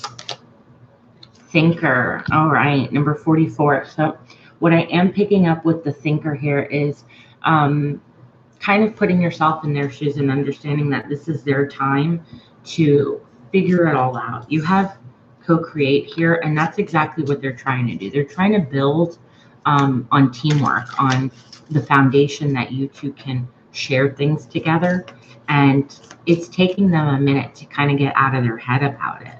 Thinker. All right, number 44. So what I am picking up with the thinker here is kind of putting yourself in their shoes and understanding that this is their time to figure it all out. You have co-create here, and that's exactly what they're trying to do. They're trying to build on teamwork, on the foundation that you two can share things together, and it's taking them a minute to kind of get out of their head about it.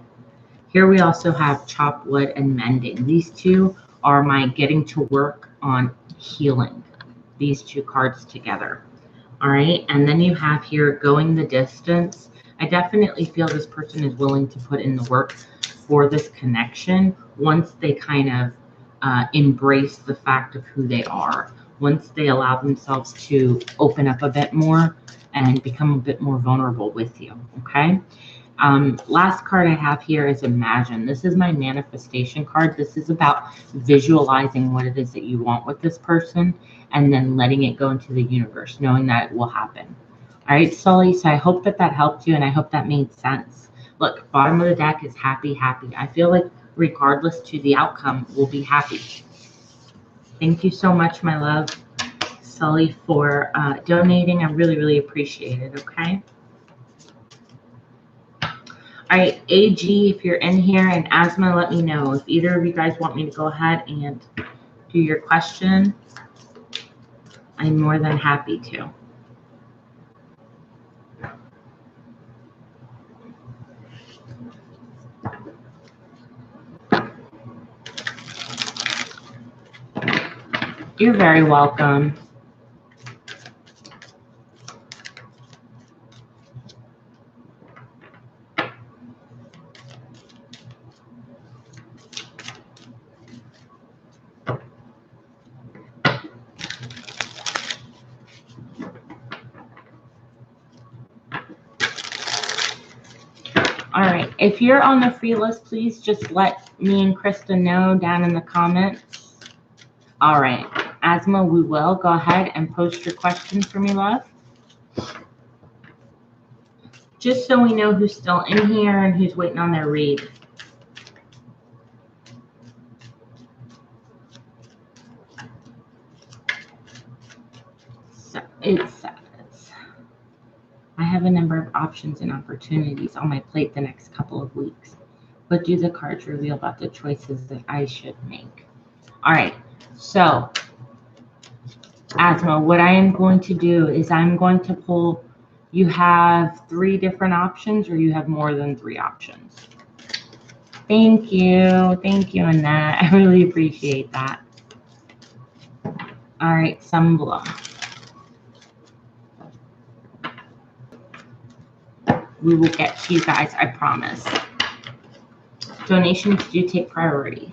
Here we also have chop wood and mending. These two are my getting to work on healing, these two cards together. All right, and then you have here going the distance. I definitely feel this person is willing to put in the work for this connection once they kind of embrace the fact of who they are, once they allow themselves to open up a bit more and become a bit more vulnerable with you, okay? Last card I have here is Imagine. This is my manifestation card. This is about visualizing what it is that you want with this person and then letting it go into the universe, knowing that it will happen. All right, Sully, so I hope that that helped you, and I hope that made sense. Look, bottom of the deck is happy, happy. I feel like regardless to the outcome, we'll be happy. Thank you so much, my love, Sully, for donating. I really, really appreciate it, okay? All right, AG, if you're in here, and Asma, let me know. If either of you guys want me to go ahead and do your question, I'm more than happy to. You're very welcome. All right, if you're on the free list, please just let me and Krista know down in the comments. All right, Asma, we will go ahead and post your question for me, love. Just so we know who's still in here and who's waiting on their read. So it says, I have a number of options and opportunities on my plate the next couple of weeks. What do the cards reveal about the choices that I should make? All right, so Asma, what I am going to do is I'm going to pull, you have 3 different options or you have more than 3 options? Thank you, Annette. I really appreciate that. All right, Sunblow. We will get to you guys, I promise. Donations do take priority.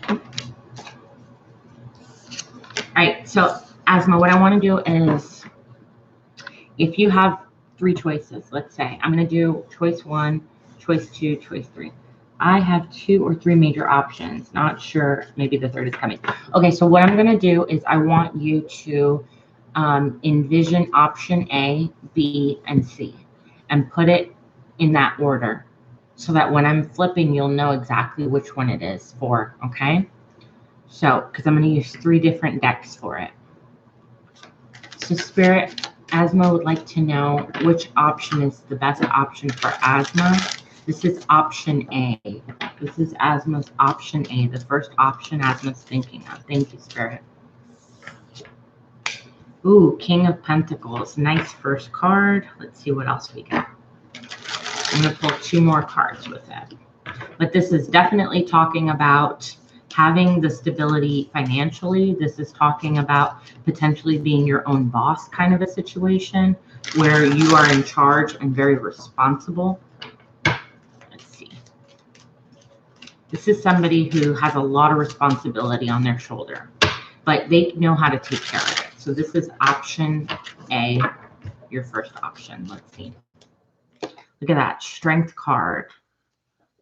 All right, so Asma, what I want to do is, if you have 3 choices, let's say, I'm going to do choice 1, choice 2, choice 3. I have 2 or 3 major options. Not sure, maybe the third is coming. Okay, so what I'm going to do is I want you to envision option A, B, and C, and put it in that order so that when I'm flipping, you'll know exactly which one it is for, okay? So, because I'm going to use 3 different decks for it. So Spirit, Asma would like to know which option is the best option for Asma. This is option A. This is Asma's option A, the first option Asma's thinking of. Thank you, Spirit. Ooh, King of Pentacles. Nice first card. Let's see what else we got. I'm going to pull 2 more cards with it. But this is definitely talking about having the stability financially. This is talking about potentially being your own boss kind of a situation where you are in charge and very responsible. Let's see. This is somebody who has a lot of responsibility on their shoulder, but they know how to take care of it. So this is option A, your first option. Let's see. Look at that strength card.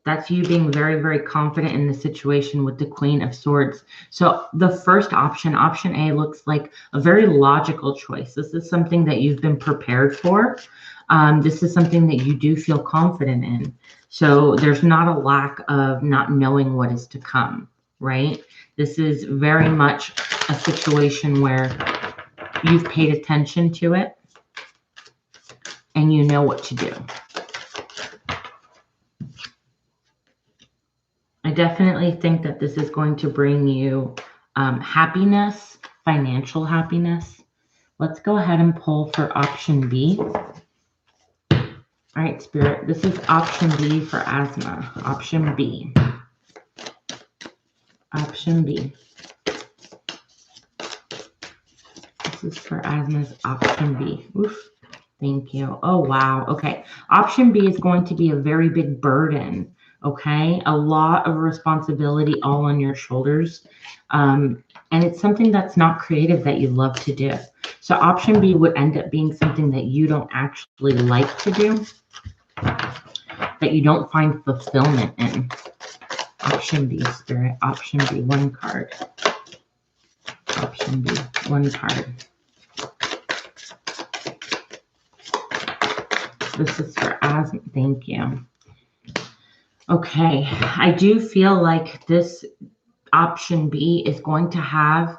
That's you being very, very confident in the situation with the Queen of Swords. So the first option, option A, looks like a very logical choice. This is something that you've been prepared for. This is something that you do feel confident in. So there's not a lack of not knowing what is to come, right? This is very much a situation where you've paid attention to it and you know what to do. I definitely think that this is going to bring you happiness, financial happiness. Let's go ahead and pull for option B. All right, Spirit, this is option B for Asma. Option B. Option B. This is for Asma's option B. Oof. Thank you. Oh, wow. Okay. Option B is going to be a very big burden. Okay. A lot of responsibility all on your shoulders. And it's something that's not creative that you love to do. So option B would end up being something that you don't actually like to do, that you don't find fulfillment in. Option B, Spirit. Option B, 1 card. Option B, 1 card. This is for Asma. Thank you. Okay, I do feel like this option B is going to have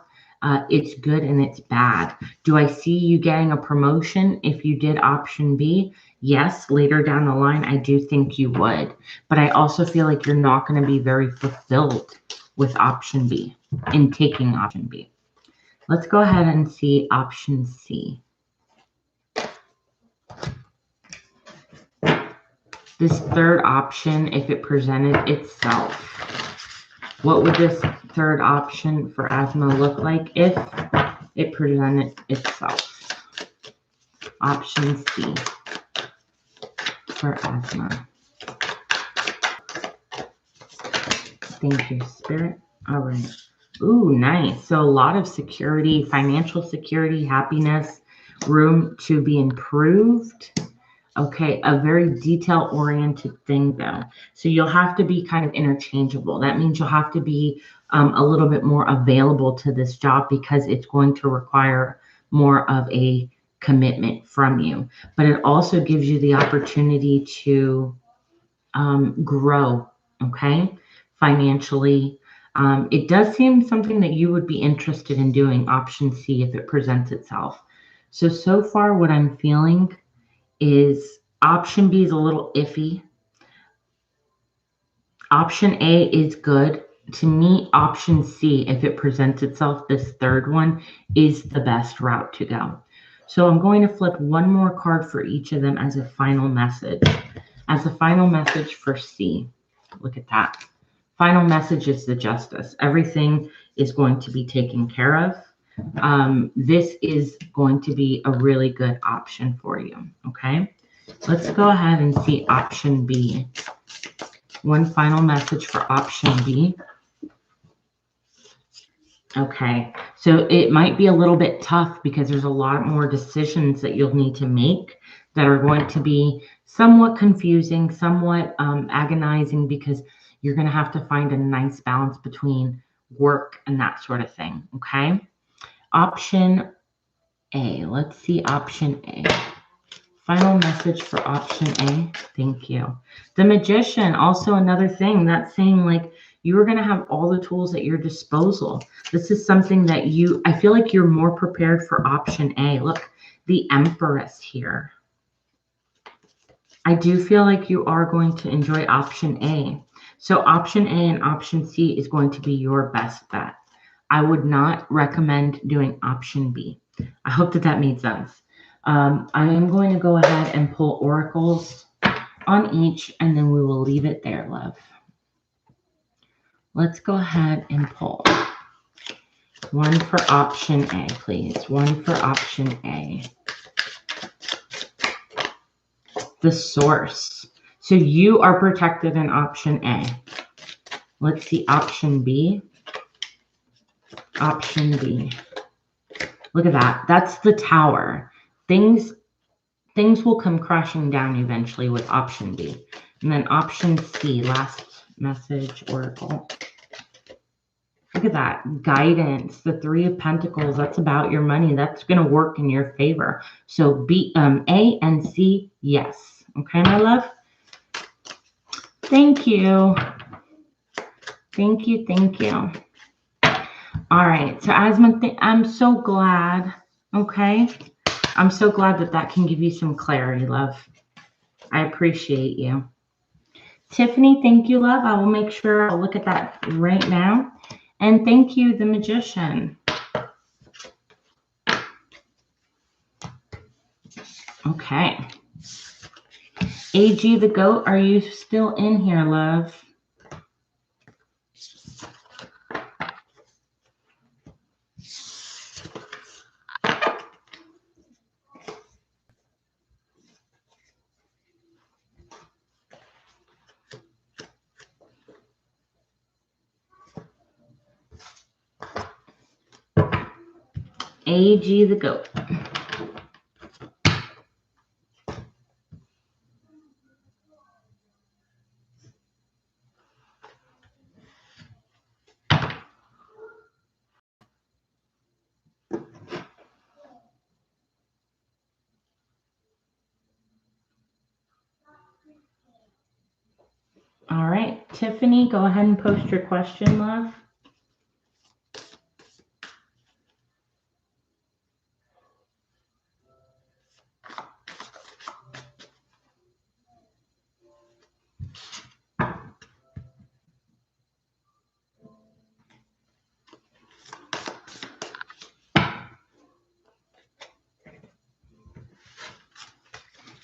its good and its bad. Do I see you getting a promotion if you did option B? Yes, later down the line, I do think you would. But I also feel like you're not going to be very fulfilled with option B, in taking option B. Let's go ahead and see option C. This third option, if it presented itself, what would this third option for Asma look like if it presented itself? Option C for Asma. Thank you, Spirit. All right. Ooh, nice. So a lot of security, financial security, happiness, room to be improved. Okay, a very detail-oriented thing, though. So you'll have to be kind of interchangeable. That means you'll have to be a little bit more available to this job because it's going to require more of a commitment from you. But it also gives you the opportunity to grow, okay, financially. It does seem something that you would be interested in doing, option C, if it presents itself. So far what I'm feeling is option B is a little iffy. Option A is good. To me, option C, if it presents itself, this third one, is the best route to go. So I'm going to flip one more card for each of them as a final message. As a final message for C, look at that. Final message is the justice. Everything is going to be taken care of. This is going to be a really good option for you, okay? Let's go ahead and see option B. One final message for option B. Okay, so it might be a little bit tough because there's a lot more decisions that you'll need to make that are going to be somewhat confusing, somewhat agonizing, because you're going to have to find a nice balance between work and that sort of thing, okay? Option A. Let's see option A. Final message for option A. Thank you. The Magician, also another thing that's saying like you are going to have all the tools at your disposal. This is something that I feel like you're more prepared for option A. Look, the Empress here. I do feel like you are going to enjoy option A. So option A and option C is going to be your best bet. I would not recommend doing option B. I hope that made sense. I am going to go ahead and pull oracles on each, and then we will leave it there, love. Let's go ahead and pull. One for option A, please. One for option A. The Source. So you are protected in option A. Let's see option B. Option B. Look at that. That's the Tower. Things will come crashing down eventually with option B. And then option C, last message, oracle. Look at that. Guidance, the Three of Pentacles. That's about your money. That's going to work in your favor. So A and C, yes. Okay, my love? Thank you. Thank you, thank you. All right, so I'm so glad, okay? I'm so glad that can give you some clarity, love. I appreciate you. Tiffany, thank you, love. I will make sure I'll look at that right now. And thank you, the Magician. Okay. AG the Goat, are you still in here, love? AG the Goat. All right, Tiffany, go ahead and post your question, love.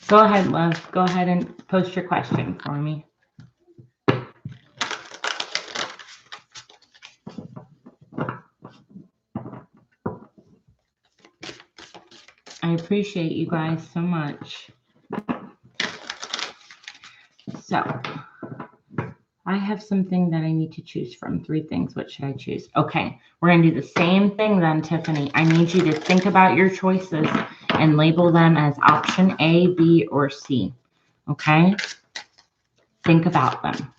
Go ahead, love. Go ahead and post your question for me. I appreciate you guys so much. So, I have something that I need to choose from. 3 things. What should I choose? Okay, we're going to do the same thing then, Tiffany. I need you to think about your choices and label them as option A, B, or C. Okay? Think about them.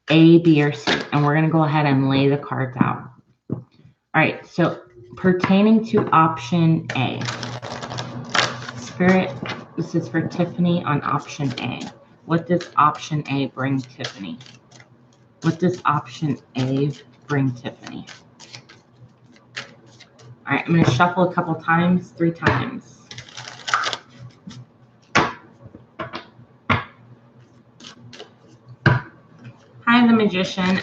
A, B, or C. And we're going to go ahead and lay the cards out. All right, so pertaining to option A. Spirit, this is for Tiffany on option A. What does option A bring Tiffany? What does option A bring Tiffany. All right, I'm going to shuffle a couple times, 3 times. Hi, the Magician.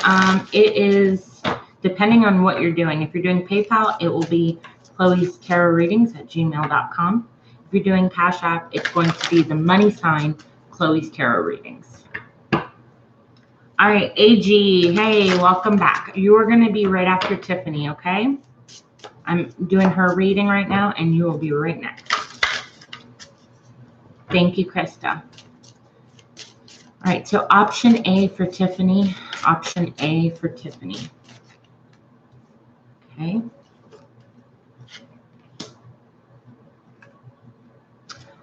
It is, depending on what you're doing. If you're doing PayPal, it will be chloestarotreadings@gmail.com. If you're doing Cash App, it's going to be the money sign Chloe's Tarot Readings. All right, AG, hey, welcome back. You are going to be right after Tiffany, okay? I'm doing her reading right now, and you will be right next. Thank you, Krista. All right, so option A for Tiffany. Option A for Tiffany. Okay.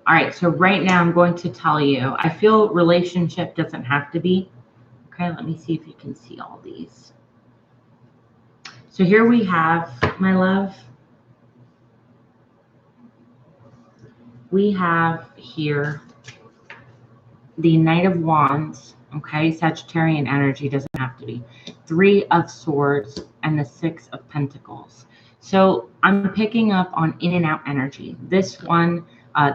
All right, so right now I'm going to tell you, I feel relationship doesn't have to be. Okay, let me see if you can see all these. So here we have, my love, we have here the Knight of Wands, okay, Sagittarian energy doesn't have to be. 3 of Swords and the 6 of Pentacles. So I'm picking up on in and out energy. This one,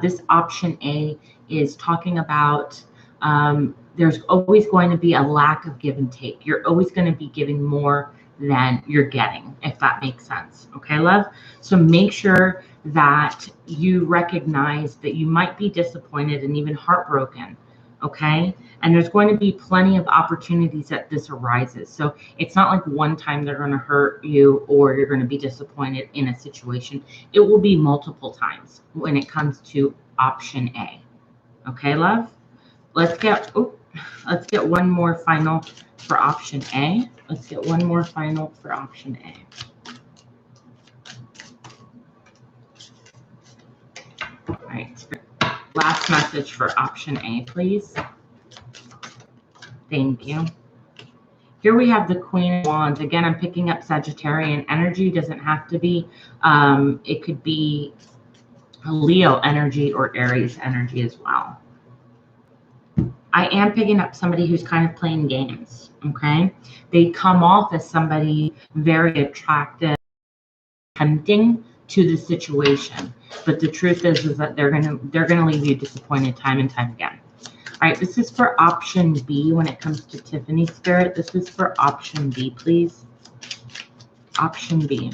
this option A is talking about there's always going to be a lack of give and take. You're always going to be giving more than you're getting, if that makes sense. Okay, love? So make sure that you recognize that you might be disappointed and even heartbroken. Okay, and there's going to be plenty of opportunities that this arises. So it's not like one time they're going to hurt you or you're going to be disappointed in a situation. It will be multiple times when it comes to option A. Okay, love? Let's get one more final for option A. Let's get one more final for option A. All right. Last message for option A, please. Thank you. Here we have the Queen of Wands. Again, I'm picking up Sagittarian energy. Doesn't have to be. It could be a Leo energy or Aries energy as well. I am picking up somebody who's kind of playing games, okay? They come off as somebody very attractive, tempting to the situation. But the truth is that they're gonna leave you disappointed time and time again. All right, this is for option B when it comes to Tiffany Spirit. This is for option B, please. Option B.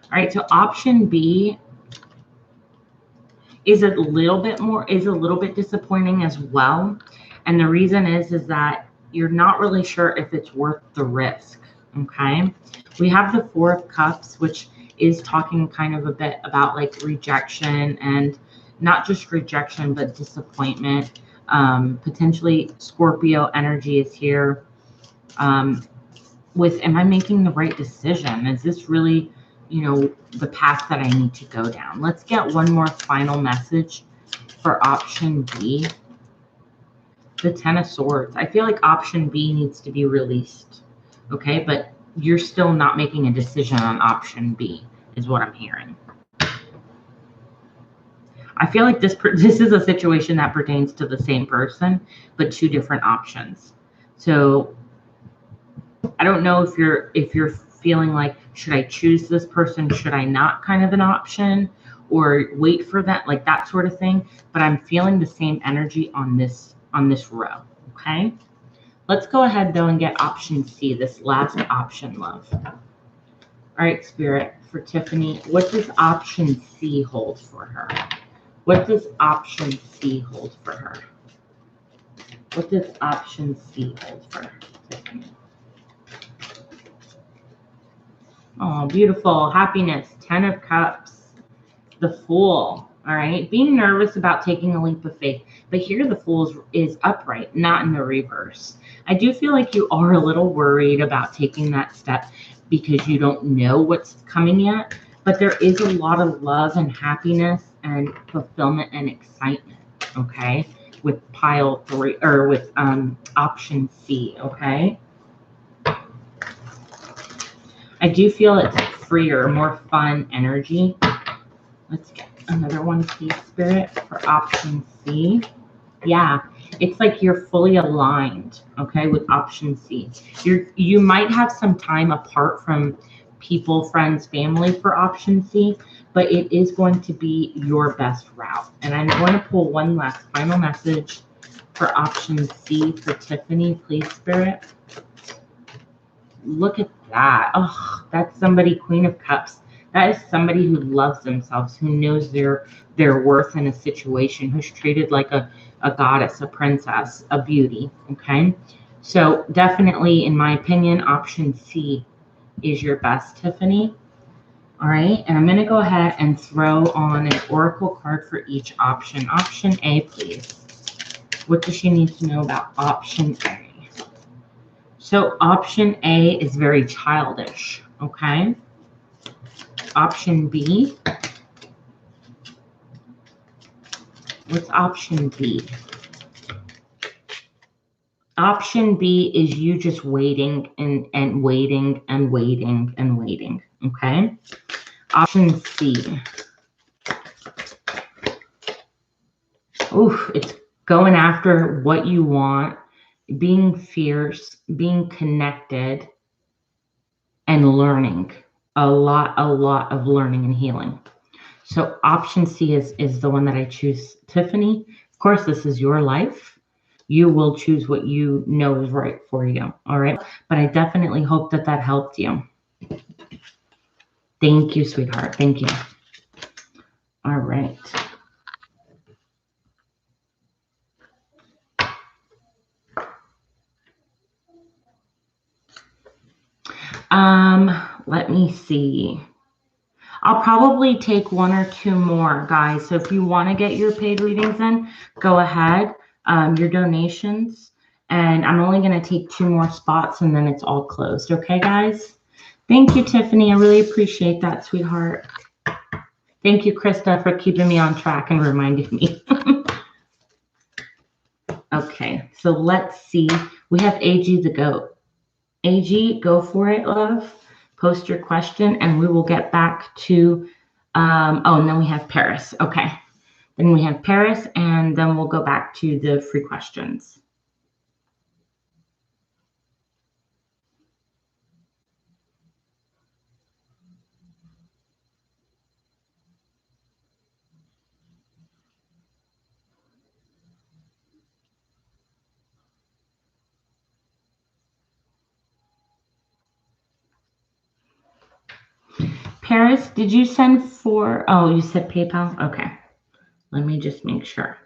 All right, so option B is a little bit disappointing as well. And the reason is that you're not really sure if it's worth the risk. Okay, we have the 4 of Cups, which is talking kind of a bit about like rejection, and not just rejection, but disappointment. Potentially Scorpio energy is here. Am I making the right decision? Is this really, the path that I need to go down? Let's get one more final message for option B. The 10 of Swords. I feel like option B needs to be released. Okay, but you're still not making a decision on option B, is what I'm hearing. I feel like this is a situation that pertains to the same person, but 2 different options. So I don't know if you're feeling like, should I choose this person? Should I not, kind of an option, or wait for that, like that sort of thing. But I'm feeling the same energy on this row. Okay. Let's go ahead, though, and get option C, this last option, love. All right, Spirit, for Tiffany, what does option C hold for her? What does option C hold for her? What does option C hold for Tiffany? Oh, beautiful. Happiness, 10 of Cups, the Fool. All right, being nervous about taking a leap of faith. But here the Fool is upright, not in the reverse. I do feel like you are a little worried about taking that step because you don't know what's coming yet. But there is a lot of love and happiness and fulfillment and excitement, okay, with pile 3, or with option C, okay? I do feel it's freer, more fun energy. Let's get another one, please, Spirit, for option C. Yeah, It's like you're fully aligned, okay, with option C. You might have some time apart from people, friends, family for option C, but it is going to be your best route. And I'm going to pull one last final message for option C for Tiffany, please, Spirit. Look at that. Oh, that's somebody, Queen of Cups. That is somebody who loves themselves, who knows their worth in a situation, who's treated like a goddess, a princess, a beauty, okay? So definitely, in my opinion, option C is your best, Tiffany. All right, and I'm going to go ahead and throw on an oracle card for each option. Option A, please. What does she need to know about option A? So option A is very childish, okay? Option B. What's option B? Option B is you just waiting and waiting and waiting and waiting, okay? Option C. Oof, it's going after what you want, being fierce, being connected, and learning. A lot of learning and healing. So option C is the one that I choose, Tiffany. Of course, this is your life. You will choose what you know is right for you, all right? But I definitely hope that that helped you. Thank you, sweetheart. Thank you. All right. Let me see. I'll probably take one or two more, guys. So if you want to get your paid readings in, go ahead. Your donations. And I'm only going to take two more spots and then it's all closed. Okay, guys? Thank you, Tiffany. I really appreciate that, sweetheart. Thank you, Krista, for keeping me on track and reminding me. Okay, so let's see. We have AG the goat. AG, go for it, love. Post your question and we will get back to, and then we have Paris. Okay, then we have Paris and then we'll go back to the free questions. Paris, did you send for, oh, you said PayPal? Okay, let me just make sure.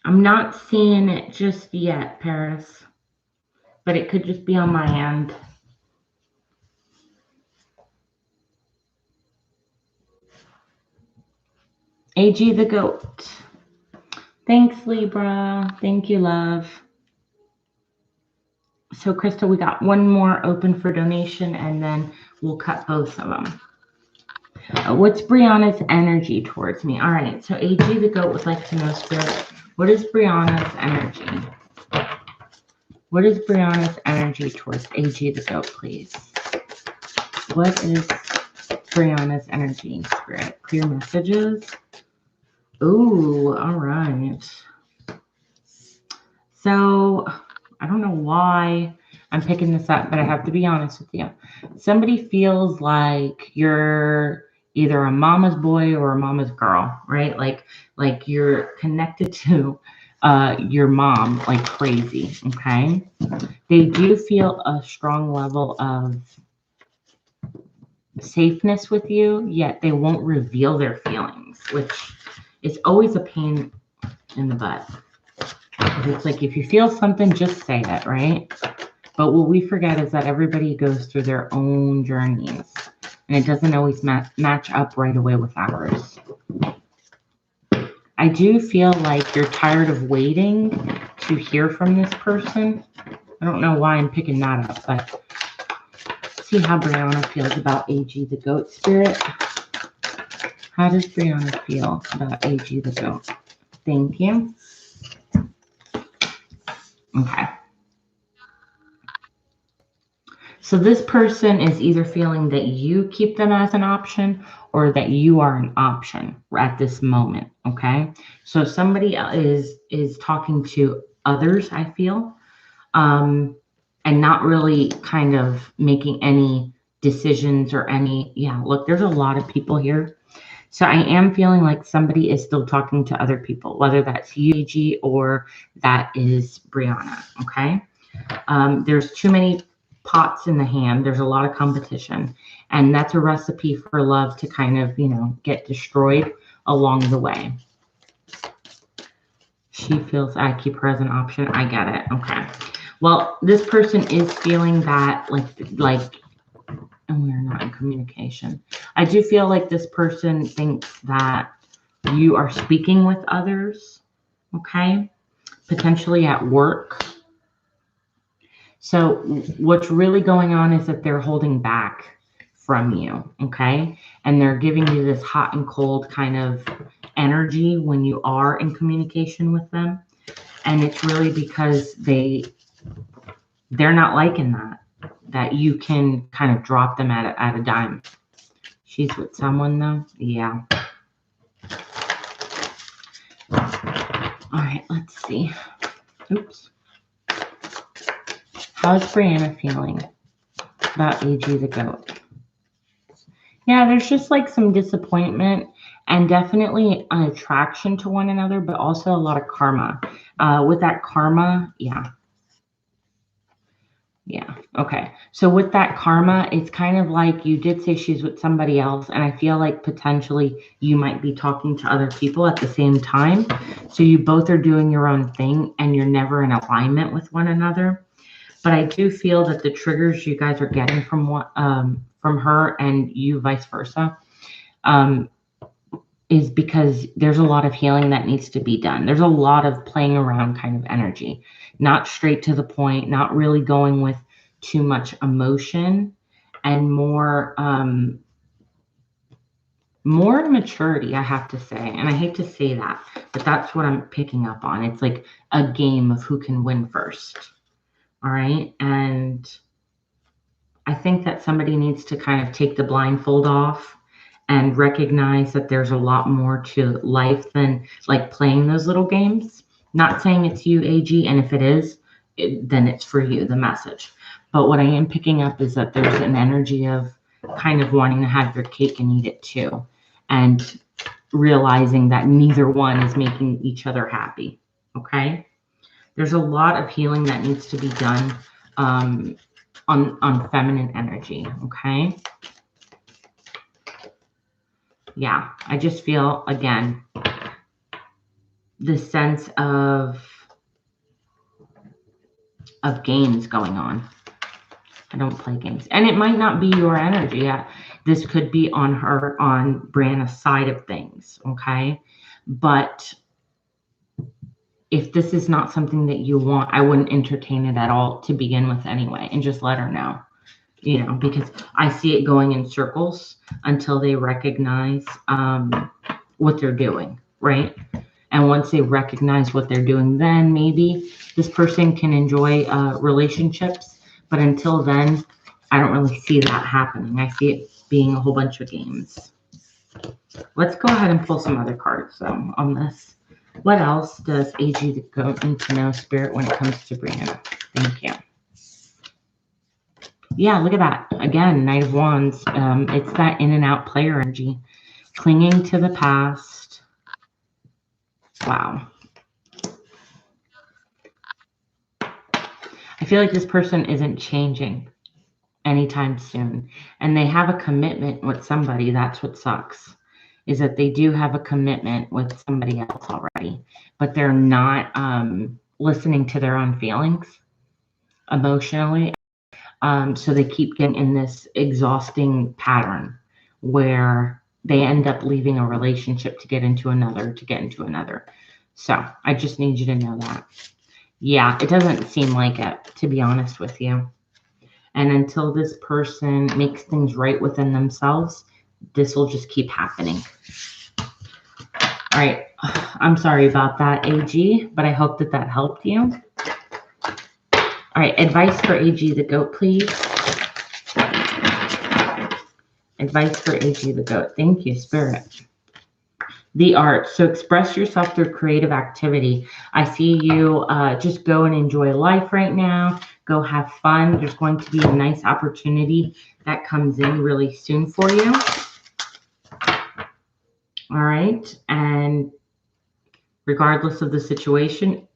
I'm not seeing it just yet, Paris, but it could just be on my end. AG the goat. Thanks, Libra. Thank you, love. So, Krista, we got one more open for donation, and then we'll cut both of them. What's Brianna's energy towards me? All right, so AG the goat would like to know, Spirit, what is Brianna's energy? What is Brianna's energy towards AG the goat, please? What is Brianna's energy, Spirit? Clear messages. Ooh, all right. So I don't know why I'm picking this up, but I have to be honest with you. Somebody feels like you're either a mama's boy or a mama's girl, right? Like you're connected to your mom like crazy, okay? They do feel a strong level of safeness with you, yet they won't reveal their feelings, which is always a pain in the butt. It's like if you feel something, just say it, right? But what we forget is that everybody goes through their own journeys, and it doesn't always match up right away with ours. I do feel like you're tired of waiting to hear from this person. I don't know why I'm picking that up, but see how Brianna feels about AG the goat spirit. How does Brianna feel about AG the goat? Thank you. Okay. So this person is either feeling that you keep them as an option or that you are an option at this moment, okay? So somebody is talking to others, I feel, and not really kind of making any decisions or any, yeah, look, there's a lot of people here. So I am feeling like somebody is still talking to other people, whether that's you, AG, or that is Brianna, okay? There's too many pots in the hand. There's a lot of competition, and that's a recipe for love to kind of, you know, get destroyed along the way. She feels I keep her as an option. I get it. Okay. Well, this person is feeling that and we're not in communication. I do feel like this person thinks that you are speaking with others, okay? Potentially at work. So what's really going on is that they're holding back from you, okay? And they're giving you this hot and cold kind of energy when you are in communication with them. And it's really because they're not liking that you can kind of drop them at a dime. She's with someone though? Yeah. All right, let's see. Oops. How's Brianna feeling about AG the goat? Yeah, there's just like some disappointment and definitely an attraction to one another, but also a lot of karma. With that karma, yeah. Yeah, okay. So with that karma, it's kind of like you did say she's with somebody else, and I feel like potentially you might be talking to other people at the same time. So you both are doing your own thing, and you're never in alignment with one another. But I do feel that the triggers you guys are getting from her and you vice versa is because there's a lot of healing that needs to be done. There's a lot of playing around kind of energy, not straight to the point, not really going with too much emotion, and more maturity, I have to say. And I hate to say that, but that's what I'm picking up on. It's like a game of who can win first. All right. And I think that somebody needs to kind of take the blindfold off and recognize that there's a lot more to life than like playing those little games. Not saying it's you, AG, and if it is, then it's for you, the message. But what I am picking up is that there's an energy of kind of wanting to have your cake and eat it too, and realizing that neither one is making each other happy, okay? There's a lot of healing that needs to be done on feminine energy, okay? Yeah, I just feel, again, the sense of games going on. I don't play games. And it might not be your energy. This could be on Brianna's side of things, okay? But if this is not something that you want, I wouldn't entertain it at all to begin with anyway, and just let her know, you know, because I see it going in circles until they recognize what they're doing, right? And once they recognize what they're doing, then maybe this person can enjoy relationships. But until then, I don't really see that happening. I see it being a whole bunch of games. Let's go ahead and pull some other cards on this. What else does AG the goat need to know, Spirit, when it comes to Brianna? Thank you. Yeah, look at that. Again, Knight of Wands. It's that in and out player energy. Clinging to the past. Wow. I feel like this person isn't changing anytime soon. And they have a commitment with somebody. That's what sucks, is that they do have a commitment with somebody else already, but they're not listening to their own feelings emotionally. So they keep getting in this exhausting pattern where they end up leaving a relationship to get into another, So I just need you to know that. Yeah, it doesn't seem like it, to be honest with you. And until this person makes things right within themselves, this will just keep happening. All right. I'm sorry about that, AG, but I hope that that helped you. All right. Advice for AG the goat, please. Advice for AG the goat. Thank you, Spirit. The arts. So express yourself through creative activity. I see you just go and enjoy life right now. Go have fun. There's going to be a nice opportunity that comes in really soon for you. All right. And regardless of the situation,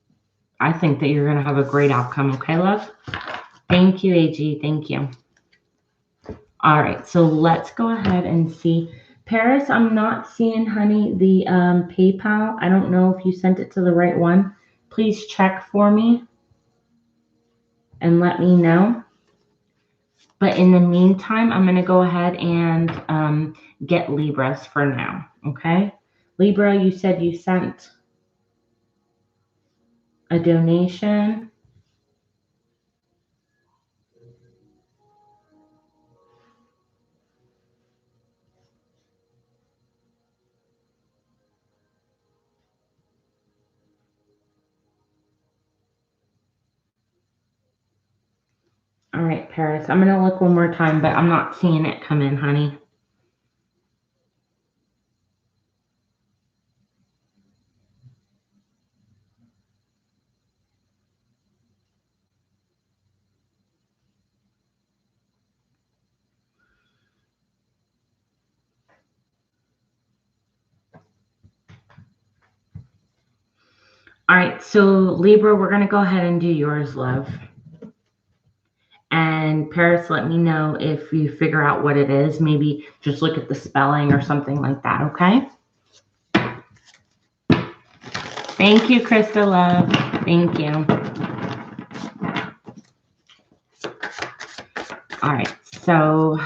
I think that you're going to have a great outcome. Okay, love? Thank you, AG. Thank you. All right. So let's go ahead and see. Paris, I'm not seeing, honey, the PayPal. I don't know if you sent it to the right one. Please check for me and let me know. But in the meantime, I'm going to go ahead and get Libras for now, okay? Libra, you said you sent a donation. All right, Paris, I'm going to look one more time, but I'm not seeing it come in, honey. All right, so Libra, we're going to go ahead and do yours, love. And Paris, let me know if you figure out what it is. Maybe just look at the spelling or something like that, okay? Thank you, Krista, love. Thank you. All right, so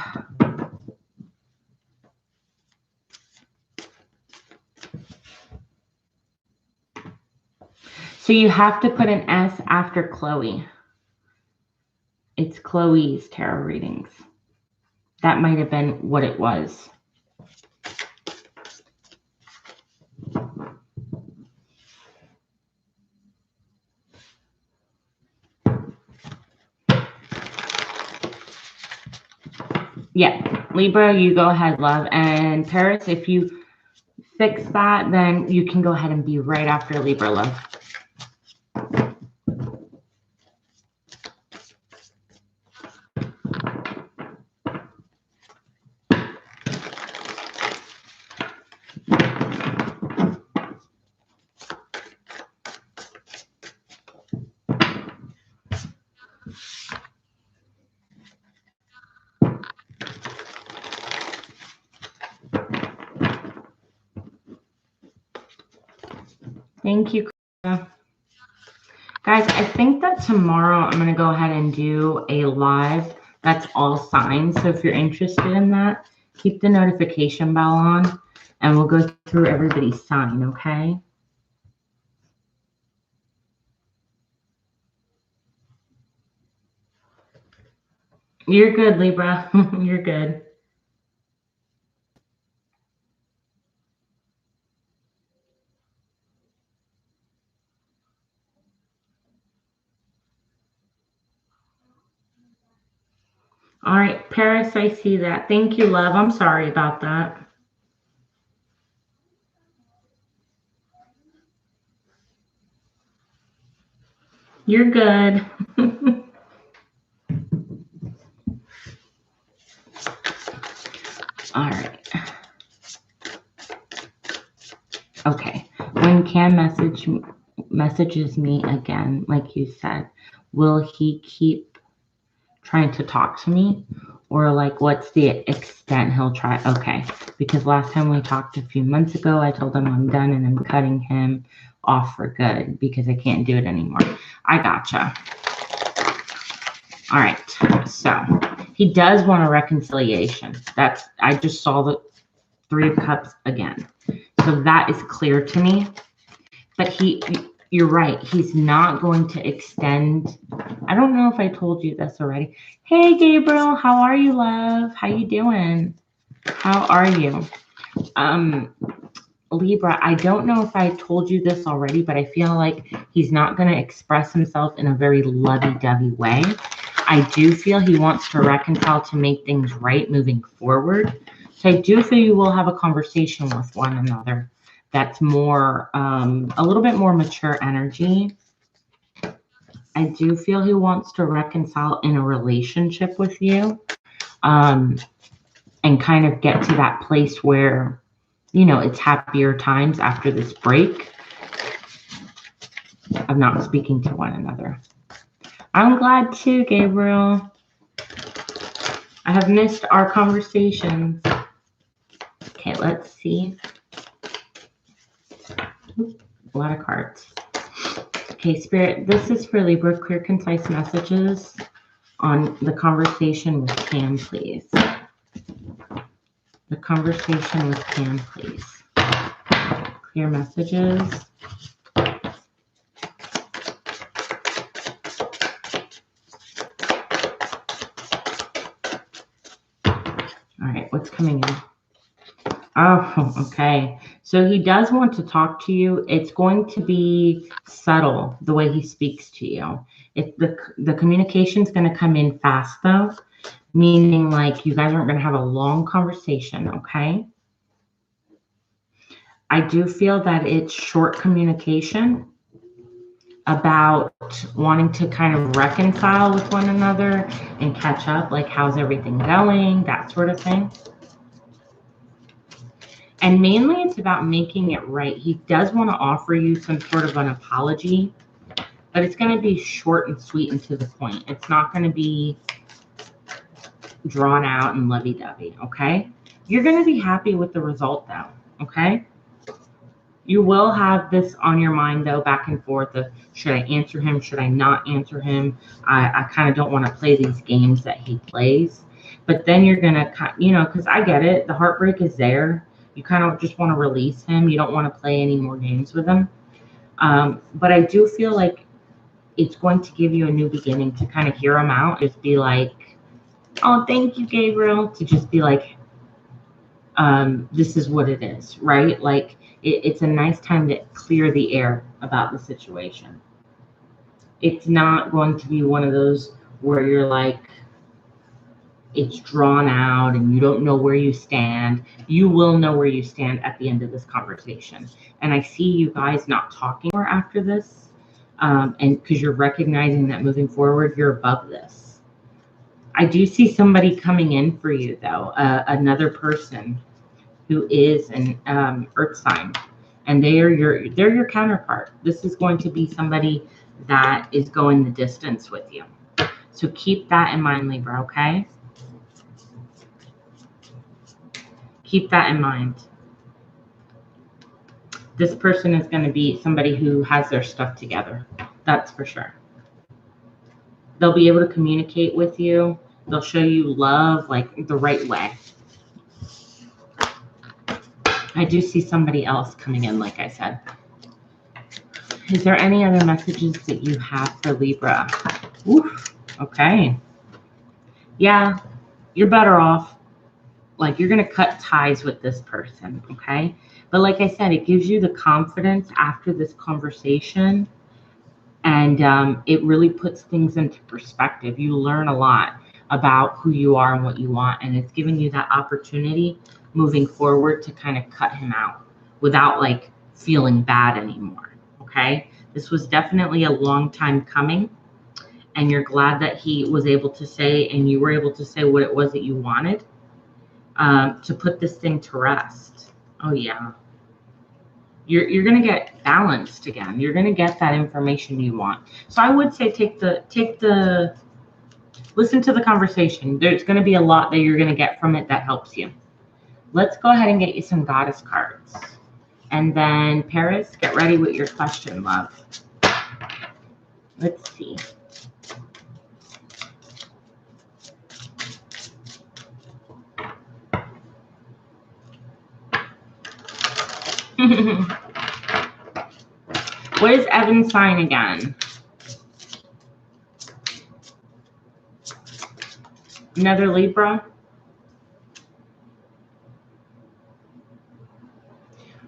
you have to put an S after Chloe. It's Chloe's tarot readings. That might have been what it was. Yeah, Libra, you go ahead, love. And Paris, if you fix that, then you can go ahead and be right after Libra, love. Thank you, Krista. Guys, I think that tomorrow I'm going to go ahead and do a live that's all signs. So if you're interested in that, keep the notification bell on and we'll go through everybody's sign, okay? You're good, Libra. You're good. All right, Paris, I see that. Thank you, love. I'm sorry about that. You're good. All right. Okay. When Cam messages me again, like you said, will he keep trying to talk to me? Or like, what's the extent he'll try? Okay. Because last time we talked a few months ago, I told him I'm done and I'm cutting him off for good because I can't do it anymore. I gotcha. All right. So he does want a reconciliation. I just saw the Three of Cups again. So that is clear to me. But you're right. He's not going to extend. I don't know if I told you this already. Hey, Gabriel, how are you, love? How you doing? How are you? Libra, I don't know if I told you this already, but I feel like he's not going to express himself in a very lovey-dovey way. I do feel he wants to reconcile to make things right moving forward. So I do feel you will have a conversation with one another that's more, a little bit more mature energy. I do feel he wants to reconcile in a relationship with you, and kind of get to that place where, you know, it's happier times after this break of not speaking to one another. I'm glad too, Gabriel. I have missed our conversations. Okay, let's see. A lot of cards. Okay, Spirit, this is for Libra. Clear, concise messages on the conversation with Cam, please. The conversation with Cam, please. Clear messages. All right, what's coming in? Oh, okay. So he does want to talk to you. It's going to be subtle, the way he speaks to you. The communication's going to come in fast, though, meaning like you guys aren't going to have a long conversation, okay? I do feel that it's short communication about wanting to kind of reconcile with one another and catch up, like how's everything going, that sort of thing. And mainly it's about making it right. He does want to offer you some sort of an apology, but it's going to be short and sweet and to the point. It's not going to be drawn out and lovey-dovey, okay? You're going to be happy with the result, though, okay? You will have this on your mind, though, back and forth of, should I answer him? Should I not answer him? I kind of don't want to play these games that he plays. But then you're going to, you know, because I get it. The heartbreak is there. You kind of just want to release him. You don't want to play any more games with him. But I do feel like it's going to give you a new beginning to kind of hear him out. Just be like, oh, thank you, Gabriel. To just be like, this is what it is, right? Like, it's a nice time to clear the air about the situation. It's not going to be one of those where you're like, it's drawn out and you don't know where you stand. You will know where you stand at the end of this conversation. And I see you guys not talking more after this, and because you're recognizing that moving forward, you're above this. I do see somebody coming in for you, though, another person who is an earth sign, and they're your counterpart. This is going to be somebody that is going the distance with you. So keep that in mind, Libra, okay? Keep that in mind. This person is going to be somebody who has their stuff together. That's for sure. They'll be able to communicate with you. They'll show you love like the right way. I do see somebody else coming in, like I said. Is there any other messages that you have for Libra? Oof, okay. Yeah, you're better off. Like, you're going to cut ties with this person, okay? But like I said, it gives you the confidence after this conversation, and it really puts things into perspective. You learn a lot about who you are and what you want, and it's giving you that opportunity moving forward to kind of cut him out without like feeling bad anymore, okay? This was definitely a long time coming, and you're glad that he was able to say, and you were able to say what it was that you wanted, to put this thing to rest. Oh yeah. You're going to get balanced again. You're going to get that information you want. So I would say listen to the conversation. There's going to be a lot that you're going to get from it that helps you. Let's go ahead and get you some goddess cards. And then Paris, get ready with your question, love. Let's see. What is Evan's sign again? Another Libra?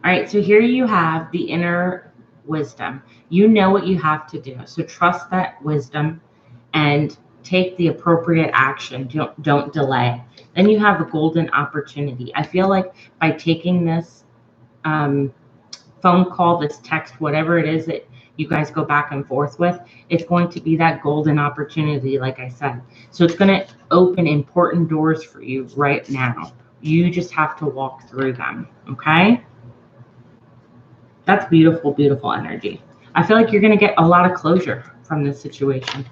All right, so here you have the inner wisdom. You know what you have to do. So trust that wisdom and take the appropriate action. Don't delay. Then you have a golden opportunity. I feel like by taking this phone call, this text, whatever it is that you guys go back and forth with, it's going to be that golden opportunity, like I said. So it's going to open important doors for you right now. You just have to walk through them, okay? That's beautiful, beautiful energy. I feel like you're going to get a lot of closure from this situation.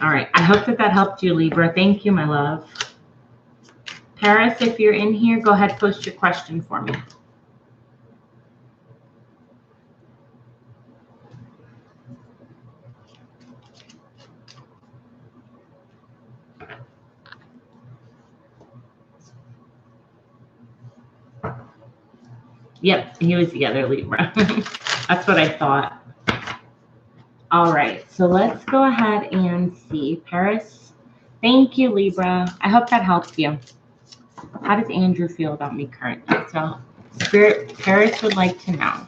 All right. I hope that helped you, Libra. Thank you, my love. Paris, if you're in here, go ahead, post your question for me. Yep, he was the other Libra. That's what I thought. All right, so let's go ahead and see. Paris, thank you, Libra. I hope that helps you. How does Andrew feel about me currently? So, Spirit, Paris would like to know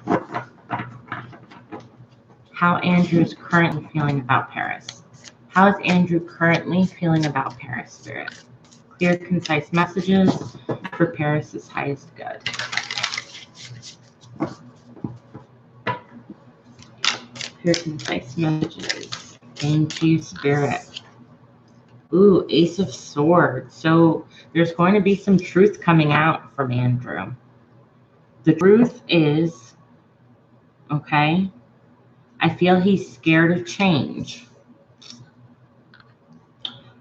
how Andrew is currently feeling about Paris. How is Andrew currently feeling about Paris, Spirit? Clear, concise messages for Paris's highest good. Clear, concise messages. Thank you, Spirit. Ooh, Ace of Swords. So there's going to be some truth coming out from Andrew. The truth is, okay, I feel he's scared of change.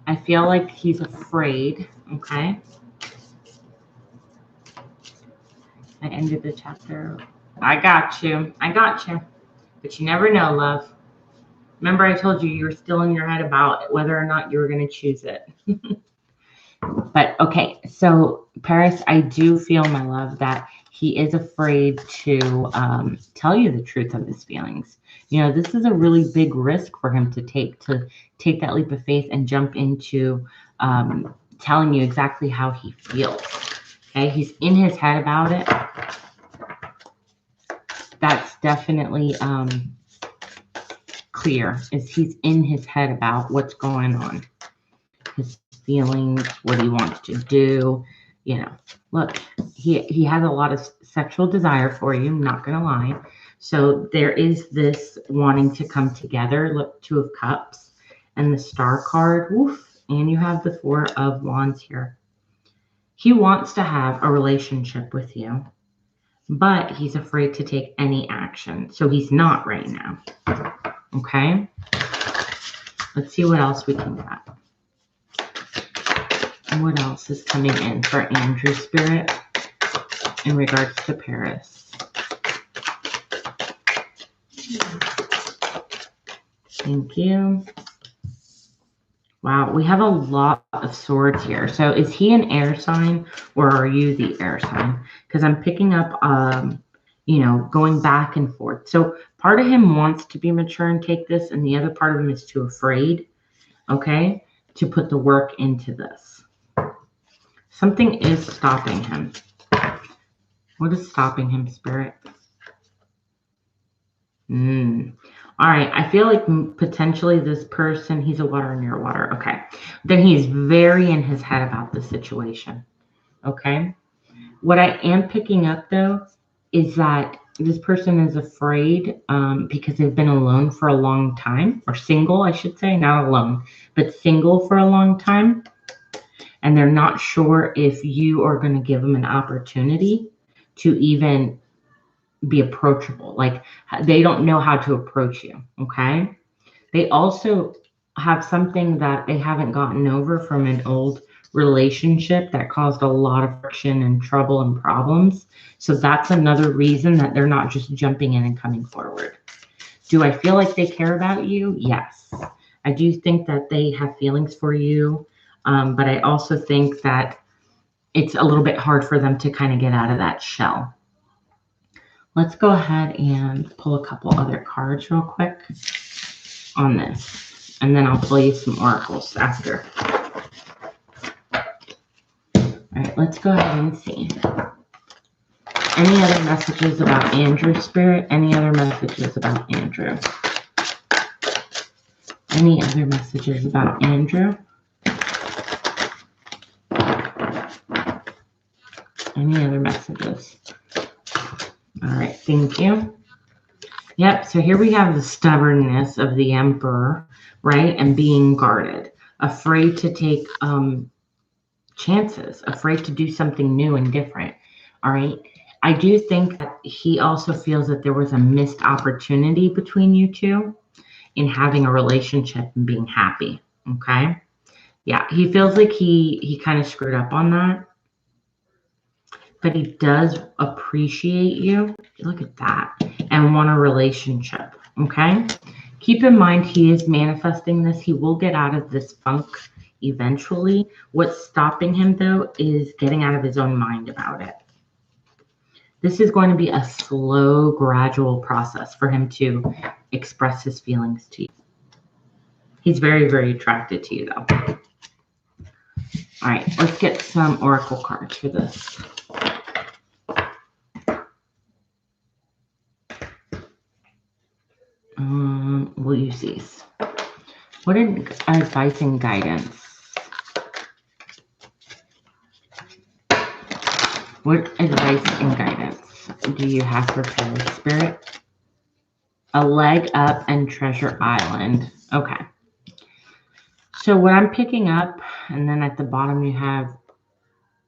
I feel like he's afraid, okay? I ended the chapter. I got you. I got you. But you never know, love. Remember I told you were still in your head about whether or not you were going to choose it. But okay, so Paris, I do feel, my love, that he is afraid to tell you the truth of his feelings. You know, this is a really big risk for him to take that leap of faith and jump into telling you exactly how he feels. Okay, he's in his head about it. That's definitely clear, is he's in his head about what's going on. His feelings, what he wants to do. You know, look, he has a lot of sexual desire for you, I'm not gonna lie. So there is this wanting to come together. Look, Two of Cups and the Star card. Woof, and you have the Four of Wands here. He wants to have a relationship with you, but he's afraid to take any action. So he's not right now. Okay? Let's see what else we can get. What else is coming in for Andrew, Spirit, in regards to Paris? Thank you. Wow, we have a lot of swords here. So is he an air sign, or are you the air sign? Because I'm picking up, you know, going back and forth. So part of him wants to be mature and take this, and the other part of him is too afraid, okay, to put the work into this. Something is stopping him. What is stopping him, Spirit? All right. I feel like potentially this person, he's a water and you're a water. Okay. Then he's very in his head about the situation. Okay. What I am picking up, though, is that this person is afraid because they've been alone for a long time, or single, I should say, not alone, but single for a long time. And they're not sure if you are going to give them an opportunity to even be approachable. Like, they don't know how to approach you. Okay. They also have something that they haven't gotten over from an old relationship that caused a lot of friction and trouble and problems. So that's another reason that they're not just jumping in and coming forward. Do I feel like they care about you? Yes. I do think that they have feelings for you. But I also think that it's a little bit hard for them to kind of get out of that shell. let's go ahead and pull a couple other cards real quick on this. And then I'll pull you some oracles after. All right, let's go ahead and see. Any other messages about Andrew, Spirit? Any other messages about Andrew? Any other messages about Andrew? Any other messages? All right, thank you. Yep, so here we have the stubbornness of the Emperor, right? And being guarded, afraid to take chances, afraid to do something new and different. All right. I do think that he also feels that there was a missed opportunity between you two in having a relationship and being happy. Okay. Yeah, he feels like he kind of screwed up on that. But he does appreciate you. Look at that. And want a relationship. Okay. Keep in mind, he is manifesting this. He will get out of this funk eventually. What's stopping him, though, is getting out of his own mind about it. This is going to be a slow, gradual process for him to express his feelings to you. He's very, very attracted to you, though. All right, let's get some oracle cards for this. We'll use these. What advice and guidance? What advice and guidance do you have for Paris, Spirit? A leg up and Treasure Island. Okay. So what I'm picking up, and then at the bottom you have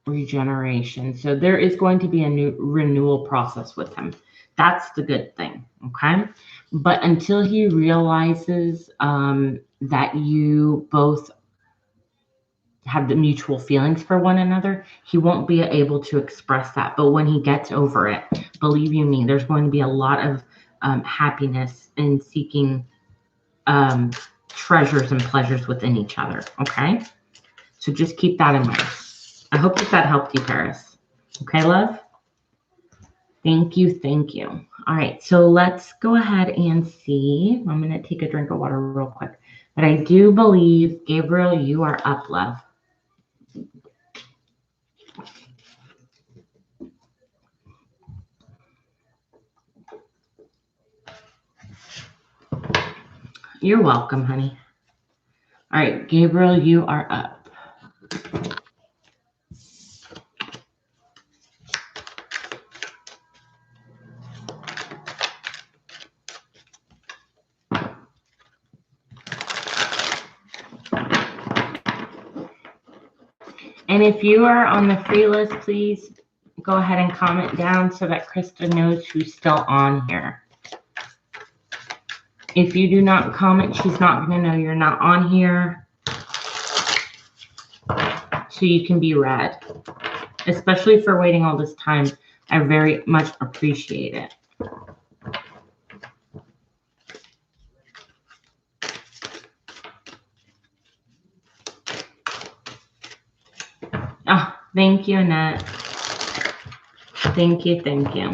regeneration. So there is going to be a new renewal process with him. That's the good thing, okay? But until he realizes that you both have the mutual feelings for one another, he won't be able to express that. But when he gets over it, believe you me, there's going to be a lot of happiness in seeking treasures and pleasures within each other, okay? So just keep that in mind. I hope that helped you, Paris. Okay, love? Thank you, thank you. All right, so let's go ahead and see. I'm going to take a drink of water real quick. But I do believe, Gabriel, you are up, love. You're welcome, honey. All right, Gabriel, you are up. And if you are on the free list, please go ahead and comment down so that Krista knows who's still on here. If you do not comment, she's not going to know you're not on here. So you can be read. Especially for waiting all this time. I very much appreciate it. Oh, thank you, Annette. Thank you, thank you.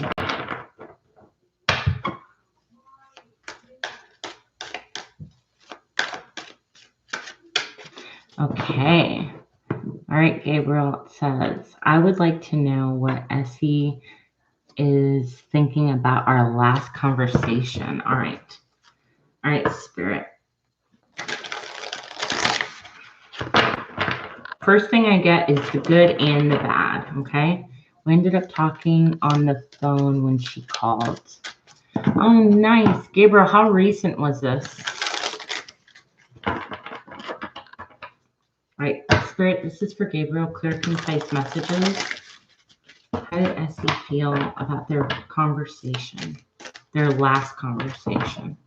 Okay. All right, Gabriel says, I would like to know what Essie is thinking about our last conversation. All right. All right, Spirit. First thing I get is the good and the bad, okay? We ended up talking on the phone when she called. Oh, nice. Gabriel, how recent was this? All right, Spirit, this is for Gabriel. Clear, concise messages. How did Essie feel about their conversation? Their last conversation?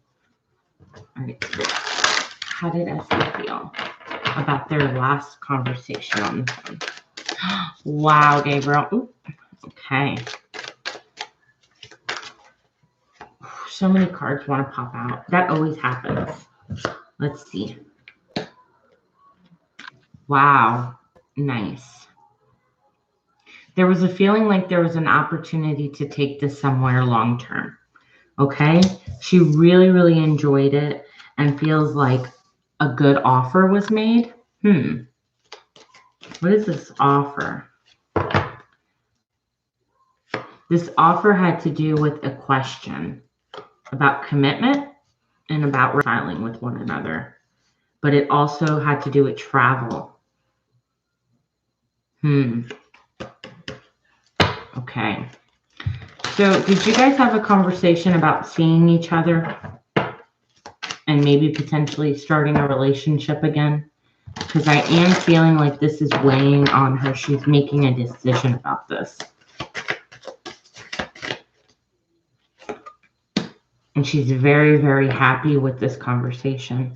All right, Spirit. How did Essie feel about their last conversation on the phone? Wow, Gabriel. Ooh, okay. So many cards want to pop out. That always happens. Let's see. Wow. Nice. There was a feeling like there was an opportunity to take this somewhere long term. Okay? She really, really enjoyed it and feels like a good offer was made. What is this offer? This offer had to do with a question about commitment and about reconciling with one another. But it also had to do with travel. Okay. So did you guys have a conversation about seeing each other and maybe potentially starting a relationship again? Because I am feeling like this is weighing on her. She's making a decision about this. And she's very, very happy with this conversation.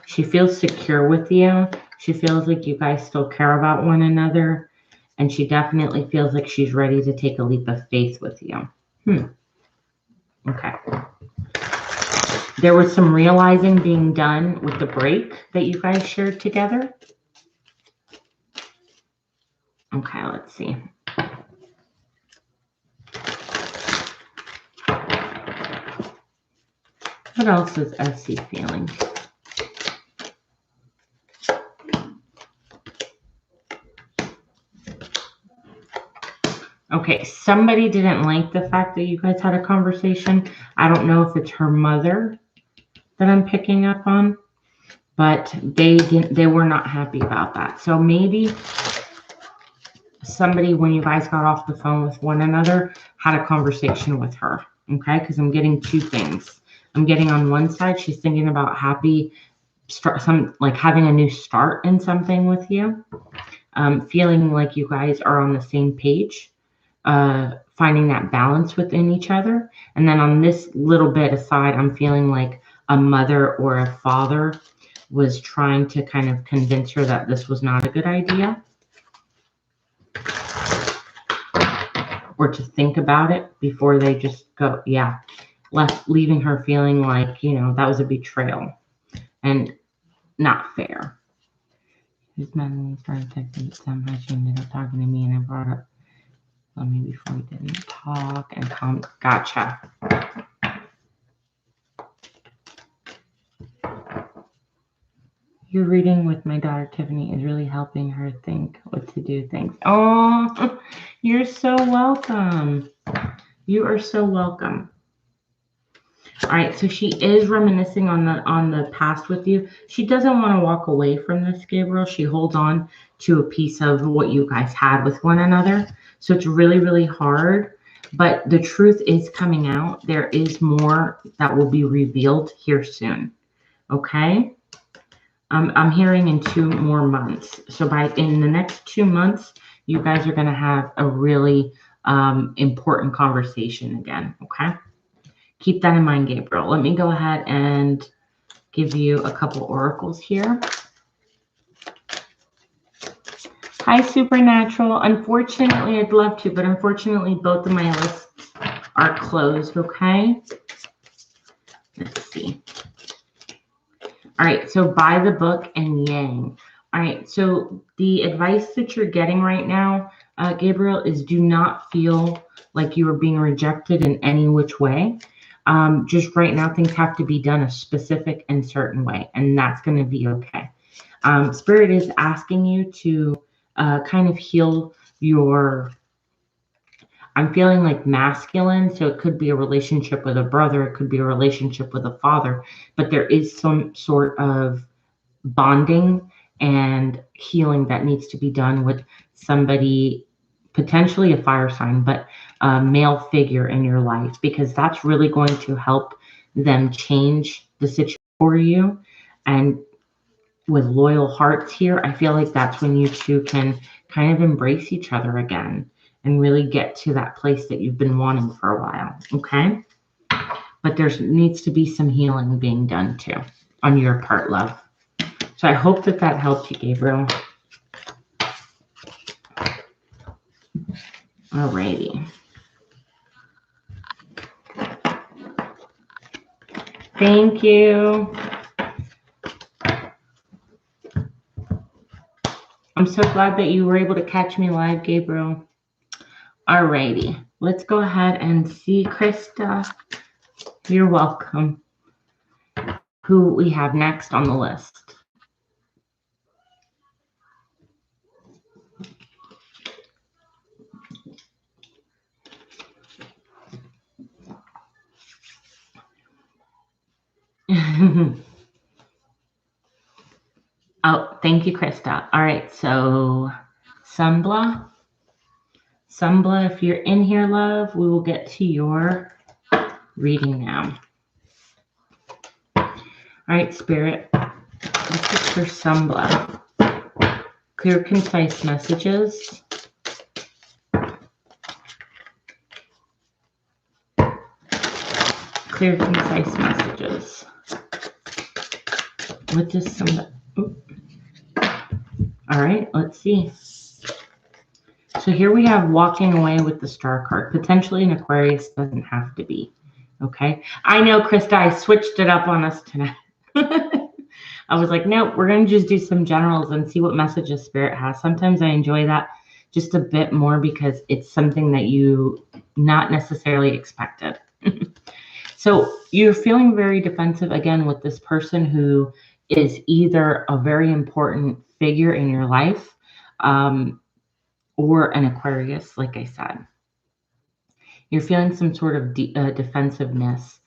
She feels secure with you. She feels like you guys still care about one another. And she definitely feels like she's ready to take a leap of faith with you. Okay. There was some realizing being done with the break that you guys shared together. Okay, let's see. What else is SC feeling? Okay, somebody didn't like the fact that you guys had a conversation. I don't know if it's her mother that I'm picking up on, but they were not happy about that. So maybe somebody, when you guys got off the phone with one another, had a conversation with her. Okay, because I'm getting two things. I'm getting on one side, she's thinking about having a new start in something with you. Feeling like you guys are on the same page. Finding that balance within each other. And then on this little bit aside, I'm feeling like a mother or a father was trying to kind of convince her that this was not a good idea. Or to think about it before they just go, leaving her feeling like, that was a betrayal and not fair. His mom started texting somehow. She ended up talking to me and I brought up me before we didn't talk and come. Gotcha. Your reading with my daughter Tiffany is really helping her think what to do. Thanks. Oh, you're so welcome. You are so welcome. All right, so she is reminiscing on the past with you. She doesn't want to walk away from this, Gabriel. She holds on to a piece of what you guys had with one another. So it's really, really hard. But the truth is coming out. There is more that will be revealed here soon. Okay? I'm hearing in 2 more months. So in the next 2 months, you guys are going to have a really important conversation again. Okay? Keep that in mind, Gabriel. Let me go ahead and give you a couple oracles here. Hi, Supernatural. Unfortunately, I'd love to, but unfortunately, both of my lists are closed, okay? Let's see. All right, so by the book and yang. All right, so the advice that you're getting right now, Gabriel, is do not feel like you are being rejected in any which way. Just right now, things have to be done a specific and certain way, and that's going to be okay. Spirit is asking you to kind of heal your, I'm feeling like masculine, so it could be a relationship with a brother, it could be a relationship with a father, but there is some sort of bonding and healing that needs to be done with somebody, potentially a fire sign, but a male figure in your life, because that's really going to help them change the situation for you. And with loyal hearts here, I feel like that's when you two can kind of embrace each other again and really get to that place that you've been wanting for a while, okay? But there needs to be some healing being done too on your part, love. So I hope that helped you, Gabriel. Alrighty. Thank you. I'm so glad that you were able to catch me live, Gabriel. Alrighty, let's go ahead and see Krista. You're welcome. Who we have next on the list. Oh, thank you, Krista. All right, so Sumbla, if you're in here, love, we will get to your reading now. All right, Spirit, this is for Sumbla. Clear, concise messages. Clear, concise messages. What does Sumbla... All right, let's see. So here we have walking away with the Star card. Potentially an Aquarius, doesn't have to be. Okay. I know, Krista, I switched it up on us tonight. I was like, nope, we're going to just do some generals and see what messages Spirit has. Sometimes I enjoy that just a bit more because it's something that you not necessarily expected. So you're feeling very defensive again with this person who is either a very important figure in your life, or an Aquarius, like I said. You're feeling some sort of defensiveness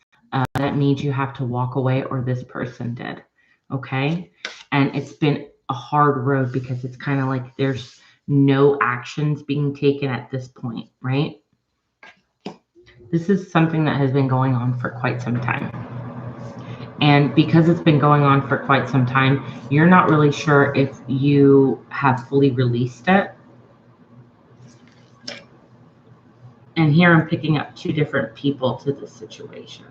that means you have to walk away, or this person did, okay? And it's been a hard road because it's kind of like there's no actions being taken at this point, right? This is something that has been going on for quite some time. And because it's been going on for quite some time, you're not really sure if you have fully released it. And here I'm picking up two different people to this situation.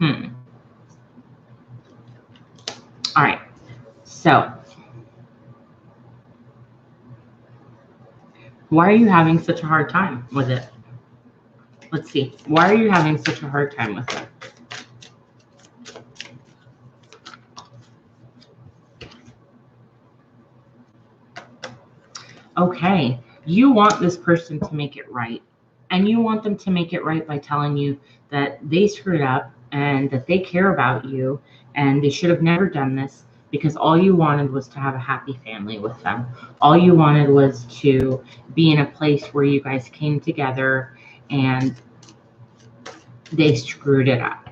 All right. So, why are you having such a hard time with it? Let's see. Why are you having such a hard time with it? Okay. You want this person to make it right. And you want them to make it right by telling you that they screwed up and that they care about you and they should have never done this, because all you wanted was to have a happy family with them. All you wanted was to be in a place where you guys came together, and they screwed it up.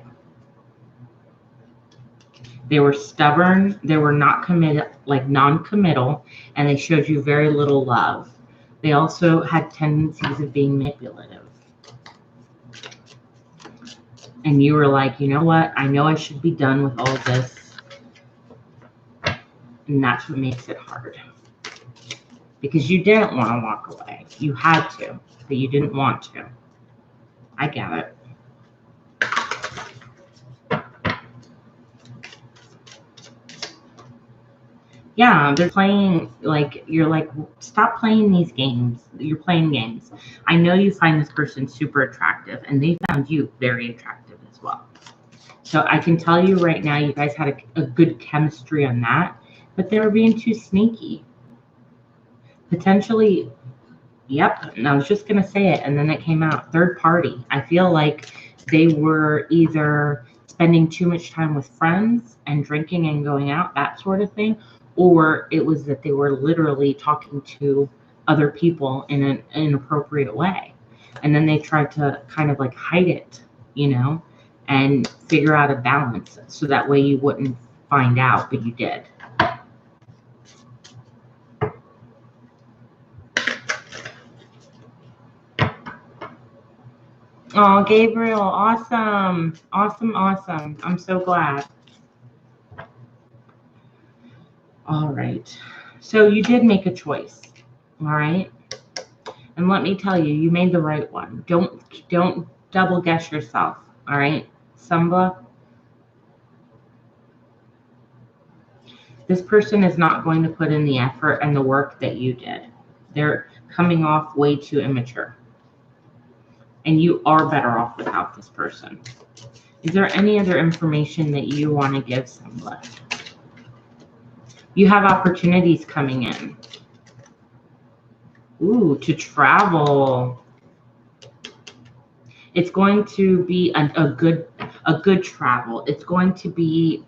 They were stubborn, they were not committed, like non-committal, and they showed you very little love. They also had tendencies of being manipulative. And you were like, you know what? I know I should be done with all this. And that's what makes it hard. Because you didn't want to walk away. You had to, but you didn't want to. I get it. Yeah, they're playing, like, you're like, stop playing these games. You're playing games. I know you find this person super attractive, and they found you very attractive as well. So I can tell you right now, you guys had a good chemistry on that, but they were being too sneaky. Potentially, yep, and I was just going to say it, and then it came out, third party. I feel like they were either spending too much time with friends and drinking and going out, that sort of thing, or it was that they were literally talking to other people in an inappropriate way. And then they tried to kind of like hide it, you know, and figure out a balance so that way you wouldn't find out, but you did. Oh, Gabriel, awesome. Awesome, awesome. I'm so glad. All right. So you did make a choice. All right. And let me tell you, you made the right one. Don't double guess yourself. All right, Sumbla. This person is not going to put in the effort and the work that you did. They're coming off way too immature. And you are better off without this person. Is there any other information that you want to give Sumbla? You have opportunities coming in. Ooh, to travel. It's going to be a good travel. It's going to be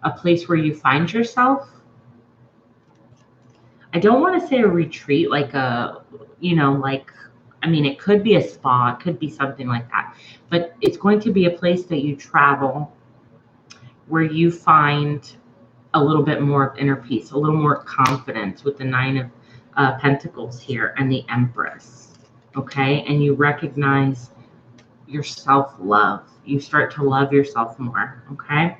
a place where you find yourself. I don't want to say a retreat, like I mean, it could be a spa, it could be something like that, but it's going to be a place that you travel where you find a little bit more of inner peace, a little more confidence with the Nine of Pentacles here and the Empress. Okay. And you recognize your self-love. You start to love yourself more. Okay.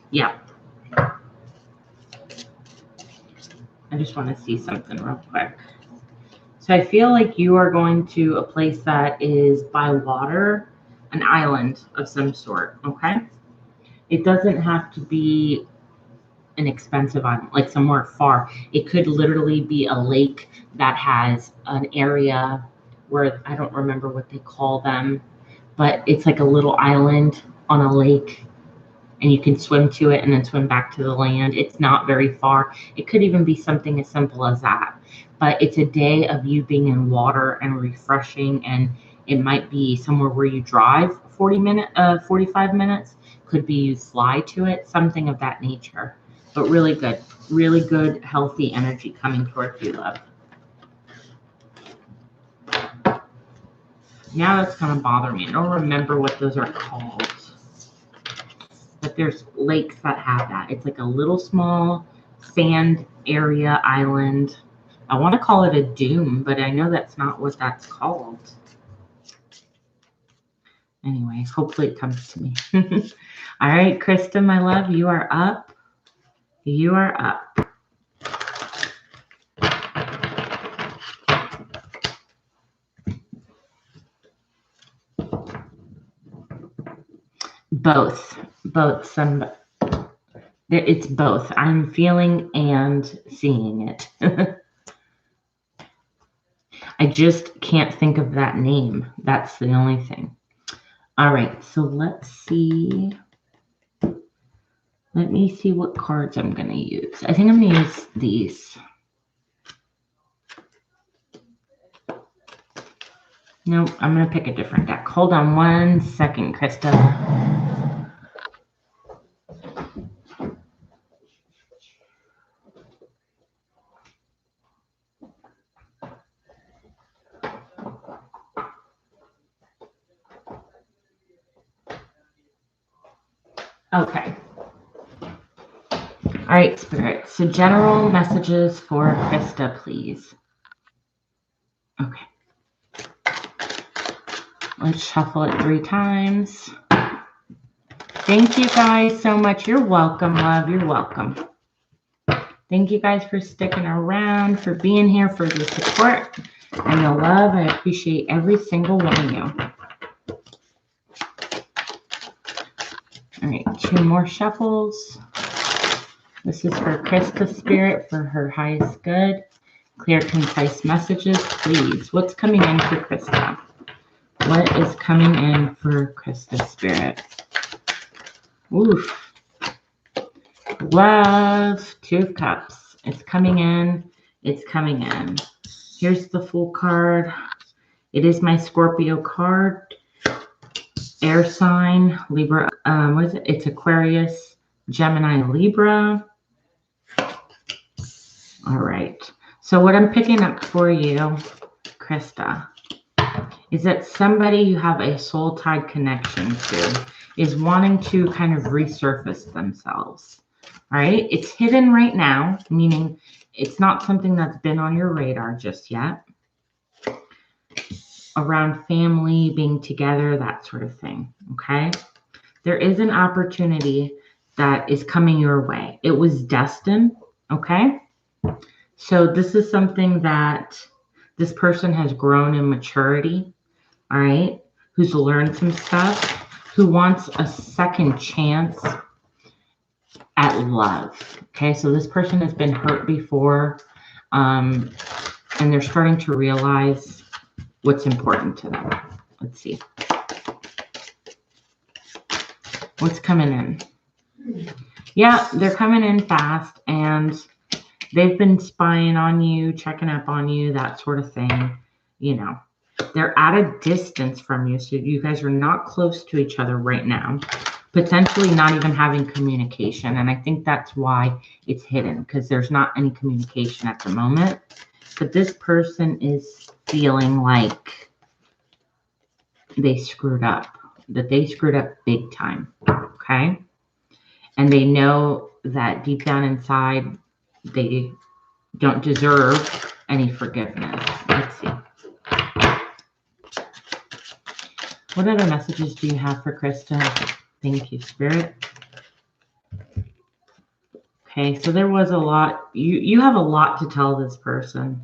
Yeah. I just want to see something real quick. So I feel like you are going to a place that is by water, an island of some sort. Okay. It doesn't have to be an expensive island, like somewhere far. It could literally be a lake that has an area where I don't remember what they call them, but it's like a little island on a lake and you can swim to it and then swim back to the land. It's not very far. It could even be something as simple as that. But it's a day of you being in water and refreshing, and it might be somewhere where you drive 45 minutes. Could be you fly to it, something of that nature. But really good, healthy energy coming towards you, love. Now that's going to bother me. I don't remember what those are called. But there's lakes that have that. It's like a little small sand area island. I want to call it a dune, but I know that's not what that's called. Anyway, hopefully it comes to me. All right, Krista, my love, you are up. You are up. Both. It's both. I'm feeling and seeing it. I just can't think of that name. That's the only thing. All right, so let's see. Let me see what cards I'm going to use. I think I'm going to use these. Nope, I'm going to pick a different deck. Hold on one second, Krista. Okay. All right, Spirit. So general messages for Krista, please. Okay. Let's shuffle it 3 times. Thank you guys so much. You're welcome, love. You're welcome. Thank you guys for sticking around, for being here, for the support and the love. I appreciate every single one of you. All right, 2 more shuffles. This is for Krista, Spirit, for her highest good. Clear, concise messages, please. What's coming in for Krista? What is coming in for Krista, Spirit? Oof. Love, 2 of Cups. It's coming in. It's coming in. Here's the full card. It is my Scorpio card. Air sign, Libra. What is it? It's Aquarius, Gemini, Libra. All right. So what I'm picking up for you, Krista, is that somebody you have a soul-tied connection to is wanting to kind of resurface themselves. All right. It's hidden right now, meaning it's not something that's been on your radar just yet. Around family, being together, that sort of thing. Okay. There is an opportunity that is coming your way. It was destined. Okay. So this is something that this person has grown in maturity. All right. Who's learned some stuff, who wants a second chance at love. Okay. So this person has been hurt before, and they're starting to realize what's important to them. Let's see. What's coming in? Yeah, they're coming in fast, and they've been spying on you, checking up on you, that sort of thing. You know, they're at a distance from you, so you guys are not close to each other right now, potentially not even having communication. And I think that's why it's hidden, because there's not any communication at the moment. But this person is feeling like they screwed up, that they screwed up big time. Okay. And they know that deep down inside, they don't deserve any forgiveness. Let's see. What other messages do you have for Krista? Thank you, Spirit. Okay, so there was a lot. You have a lot to tell this person.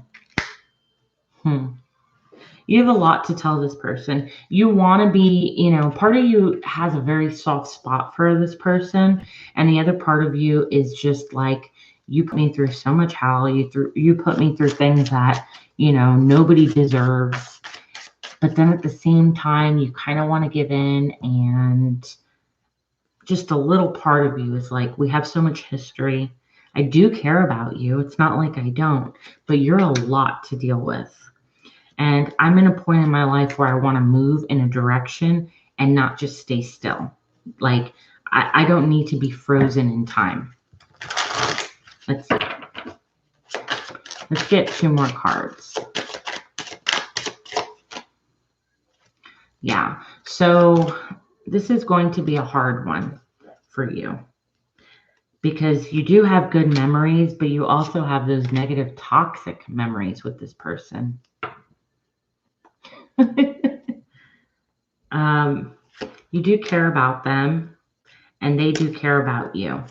You have a lot to tell this person. You want to be, part of you has a very soft spot for this person. And the other part of you is just like, you put me through so much hell. You put me through things that, nobody deserves. But then at the same time, you kind of want to give in, and just a little part of you is like, we have so much history. I do care about you. It's not like I don't, but you're a lot to deal with. And I'm in a point in my life where I want to move in a direction and not just stay still. Like, I don't need to be frozen in time. Let's see. Let's get 2 more cards. Yeah. So this is going to be a hard one for you, because you do have good memories, but you also have those negative, toxic memories with this person. You do care about them, and they do care about you.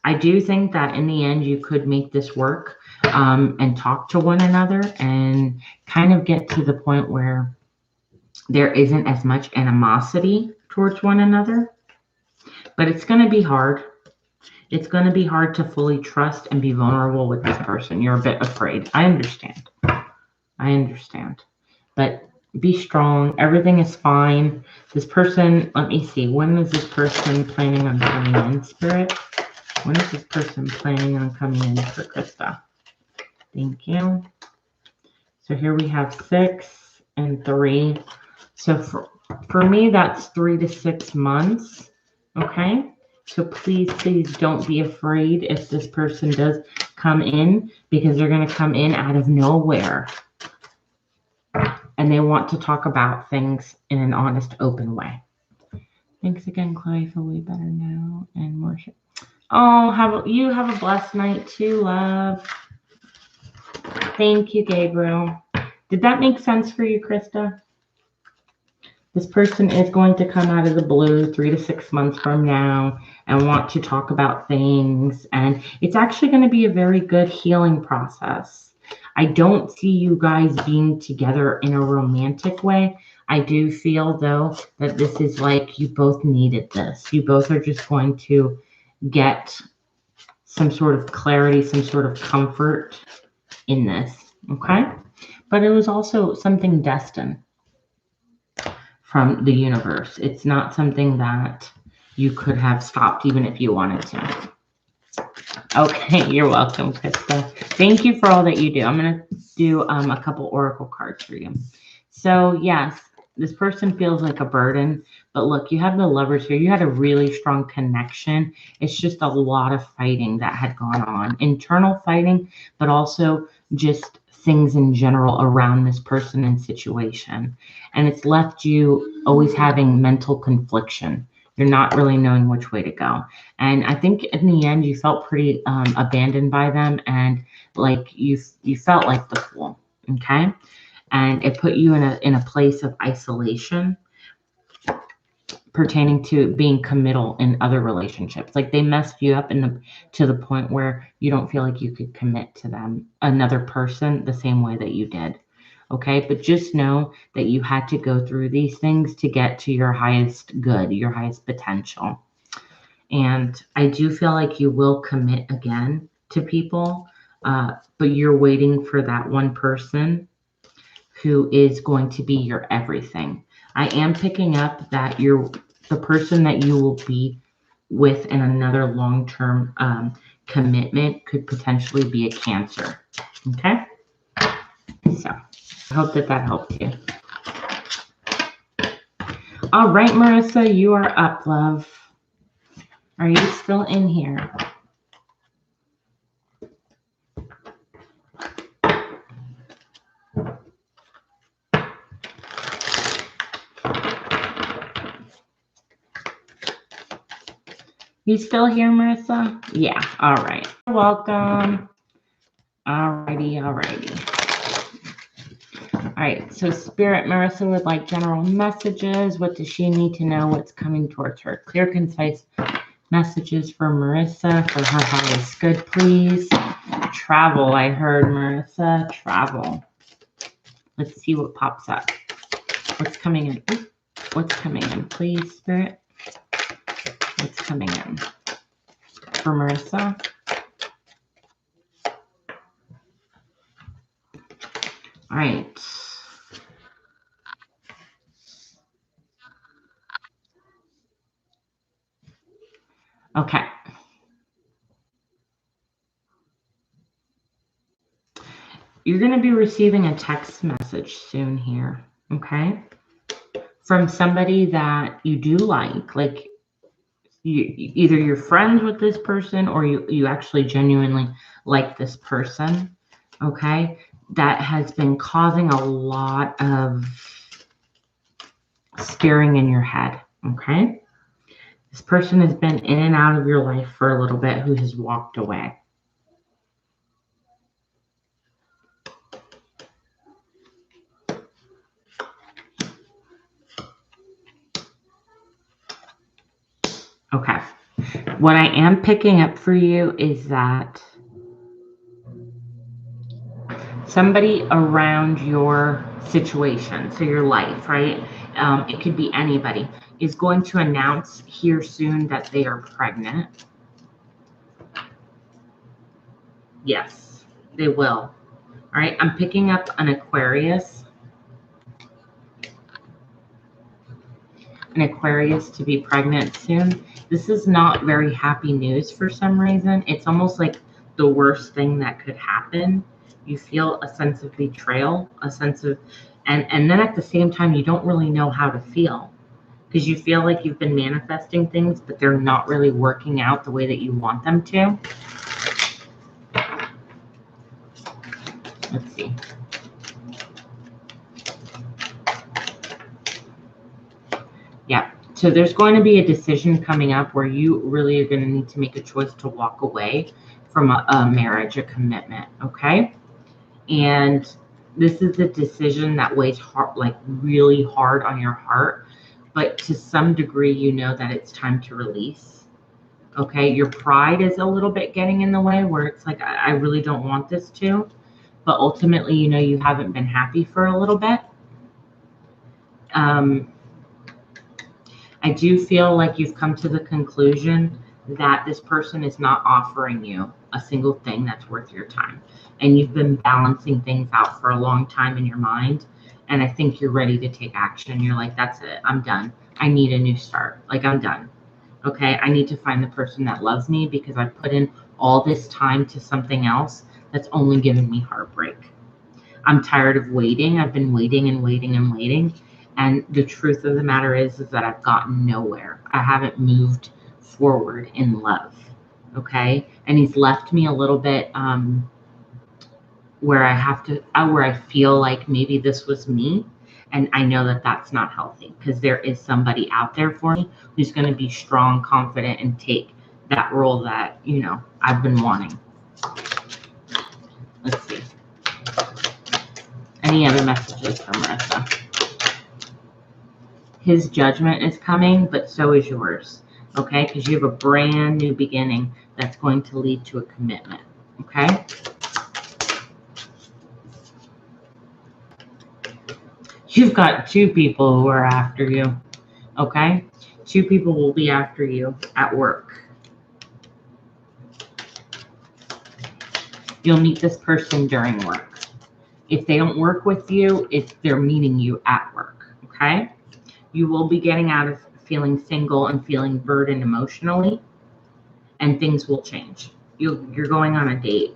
I do think that in the end, you could make this work, and talk to one another and kind of get to the point where there isn't as much animosity towards one another. But it's going to be hard. It's going to be hard to fully trust and be vulnerable with this person. You're a bit afraid. I understand. But be strong. Everything is fine. This person, let me see. When is this person planning on coming in, Spirit? When is this person planning on coming in for Krista? Thank you. So here we have 6 and 3. So for me, that's 3 to 6 months. Okay. So please don't be afraid if this person does come in, because they're going to come in out of nowhere. And they want to talk about things in an honest, open way. Thanks again, Chloe. I feel way better now. And worship. Oh, you have a blessed night too, love. Thank you, Gabriel. Did that make sense for you, Krista? This person is going to come out of the blue 3 to 6 months from now and want to talk about things. And it's actually going to be a very good healing process. I don't see you guys being together in a romantic way. I do feel, though, that this is like you both needed this. You both are just going to get some sort of clarity, some sort of comfort in this. Okay? But it was also something destined from the universe. It's not something that you could have stopped even if you wanted to. Okay, you're welcome, Krista. Thank you for all that you do. I'm going to do a couple oracle cards for you. So yes, this person feels like a burden, but look, you have the Lovers here. You had a really strong connection. It's just a lot of fighting that had gone on, internal fighting, but also just things in general around this person and situation. And it's left you always having mental confliction. You're not really knowing which way to go. And I think in the end, you felt pretty abandoned by them, and like you felt like the fool. Okay. And it put you in a place of isolation pertaining to being committal in other relationships. Like they messed you up to the point where you don't feel like you could commit to them, another person, the same way that you did. Okay, but just know that you had to go through these things to get to your highest good, your highest potential. And I do feel like you will commit again to people, but you're waiting for that one person who is going to be your everything. I am picking up that you're the person that you will be with another long-term commitment could potentially be a Cancer. Okay? So I hope that helped you. All right, Marissa, you are up, love. Are you still in here? You still here, Marissa? Yeah, all right. You're welcome. All righty. All right, so Spirit, Marissa would like general messages. What does she need to know? What's coming towards her? Clear, concise messages for Marissa for her highest good, please. Travel, I heard, Marissa. Travel. Let's see what pops up. What's coming in? Ooh, what's coming in, please, Spirit? What's coming in for Marissa? All right. Okay. You're going to be receiving a text message soon here, okay? From somebody that you do like either you're friends with this person or you actually genuinely like this person, okay? That has been causing a lot of scaring in your head, okay? This person has been in and out of your life for a little bit who has walked away. Okay. What I am picking up for you is that somebody around your situation, so your life, right? It could be anybody, is going to announce here soon that they are pregnant. Yes, they will. All right, I'm picking up an Aquarius. An Aquarius to be pregnant soon. This is not very happy news for some reason. It's almost like the worst thing that could happen. You feel a sense of betrayal, a sense of, and then at the same time, you don't really know how to feel because you feel like you've been manifesting things, but they're not really working out the way that you want them to. Let's see. Yeah. So there's going to be a decision coming up where you really are going to need to make a choice to walk away from a marriage, a commitment. Okay. And this is a decision that weighs hard, like really hard on your heart, but to some degree, you know that it's time to release. Okay. Your pride is a little bit getting in the way where it's like, I really don't want this to, but ultimately, you know, you haven't been happy for a little bit. I do feel like you've come to the conclusion that this person is not offering you a single thing that's worth your time. And you've been balancing things out for a long time in your mind. And I think you're ready to take action. You're like, that's it. I'm done. I need a new start. Like, I'm done. Okay. I need to find the person that loves me because I put in all this time to something else that's only given me heartbreak. I'm tired of waiting. I've been waiting and waiting and waiting. And the truth of the matter is that I've gotten nowhere. I haven't moved forward in love. Okay. And he's left me a little bit where I feel like maybe this was me. And I know that that's not healthy because there is somebody out there for me who's going to be strong, confident, and take that role that, you know, I've been wanting. Let's see. Any other messages from Marissa? His judgment is coming, but so is yours, okay? Because you have a brand new beginning that's going to lead to a commitment, okay? You've got two people who are after you, okay? Two people will be after you at work. You'll meet this person during work. If they don't work with you, they're meeting you at work, okay? You will be getting out of feeling single and feeling burdened emotionally, and things will change. You're going on a date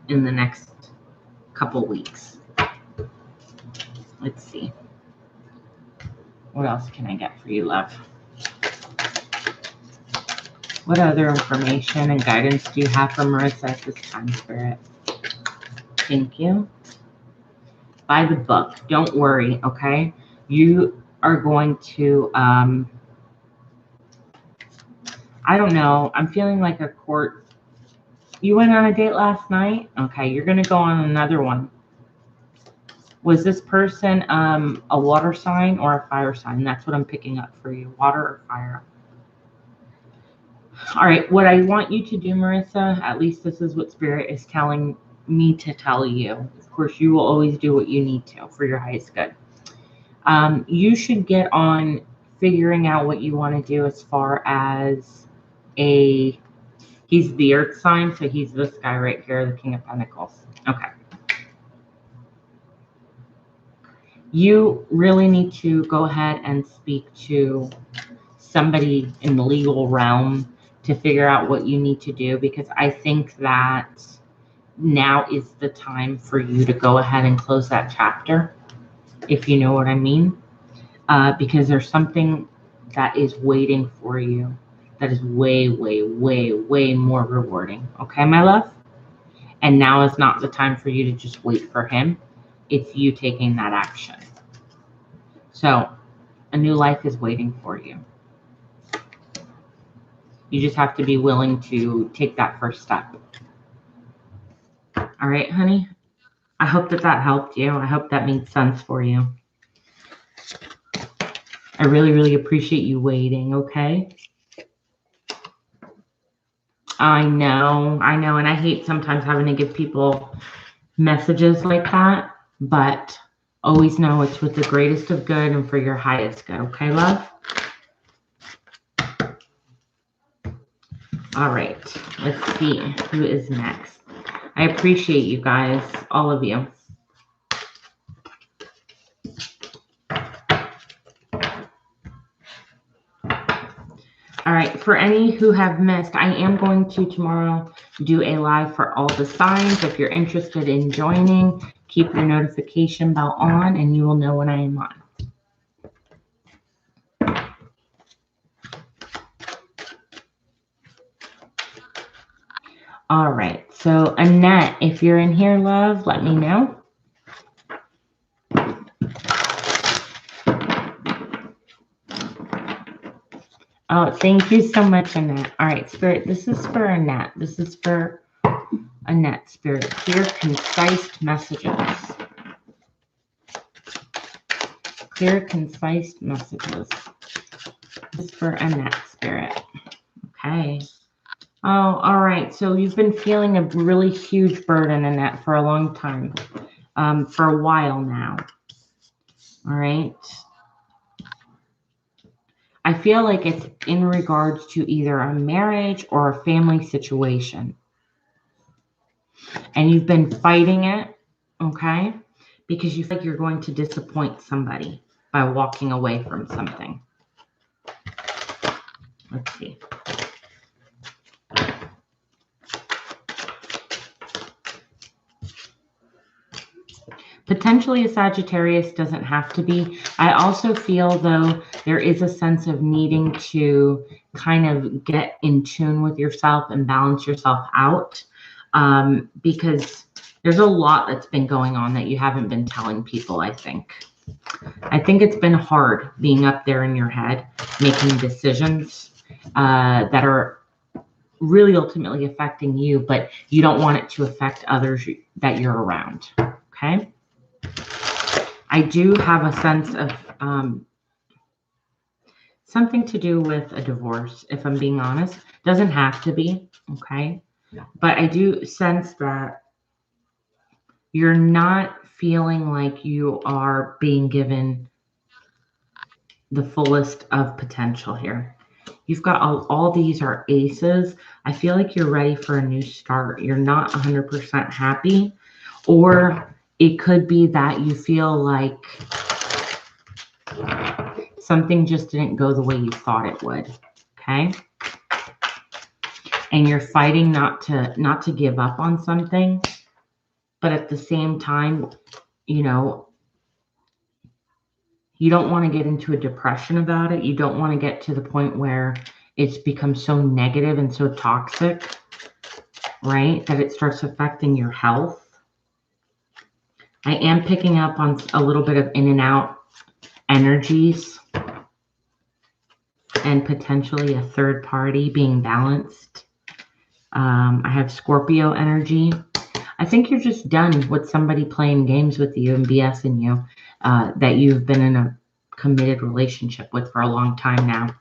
in the next couple weeks. Let's see. What else can I get for you, love? What other information and guidance do you have for Marissa at this time, Spirit? Thank you. By the book. Don't worry, okay? You are going to, I don't know. I'm feeling like a court. You went on a date last night? Okay, you're going to go on another one. Was this person a water sign or a fire sign? That's what I'm picking up for you. Water or fire? All right, what I want you to do, Marissa, at least this is what Spirit is telling me to tell you. Of course, you will always do what you need to for your highest good. You should get on figuring out what you want to do as far as he's the earth sign, so he's this guy right here, the King of Pentacles. Okay. You really need to go ahead and speak to somebody in the legal realm to figure out what you need to do, because I think that now is the time for you to go ahead and close that chapter, if you know what I mean, because there's something that is waiting for you that is way, way, way, way more rewarding. Okay, my love? And now is not the time for you to just wait for him. It's you taking that action. So a new life is waiting for you. You just have to be willing to take that first step. All right, honey? I hope that helped you. I hope that made sense for you. I really, really appreciate you waiting, okay? I know, and I hate sometimes having to give people messages like that, but always know it's with the greatest of good and for your highest good, okay, love? All right, let's see who is next. I appreciate you guys, all of you. All right, for any who have missed, I am going to tomorrow do a live for all the signs. If you're interested in joining, keep your notification bell on and you will know when I am on. All right, so Annette, if you're in here, love, let me know. Oh, thank you so much, Annette. All right, Spirit, this is for Annette. This is for Annette, Spirit. Clear, concise messages. Clear, concise messages. This is for Annette, Spirit. Okay. Oh, all right. So you've been feeling a really huge burden, Annette, for a long time, for a while now. All right. I feel like it's in regards to either a marriage or a family situation. And you've been fighting it, okay? Because you feel like you're going to disappoint somebody by walking away from something. Let's see. Potentially a Sagittarius, doesn't have to be. I also feel, though, there is a sense of needing to kind of get in tune with yourself and balance yourself out, because there's a lot that's been going on that you haven't been telling people, I think. I think it's been hard being up there in your head, making decisions that are really ultimately affecting you, but you don't want it to affect others that you're around, okay? I do have a sense of something to do with a divorce, if I'm being honest. Doesn't have to be, okay? Yeah. But I do sense that you're not feeling like you are being given the fullest of potential here. You've got all these are aces. I feel like you're ready for a new start. You're not 100% happy, or it could be that you feel like something just didn't go the way you thought it would. Okay. And you're fighting not to give up on something, but at the same time, you know, you don't want to get into a depression about it. You don't want to get to the point where it's become so negative and so toxic, right, that it starts affecting your health. I am picking up on a little bit of in and out energies and potentially a third party being balanced. I have Scorpio energy. I think you're just done with somebody playing games with you and BSing you that you've been in a committed relationship with for a long time now.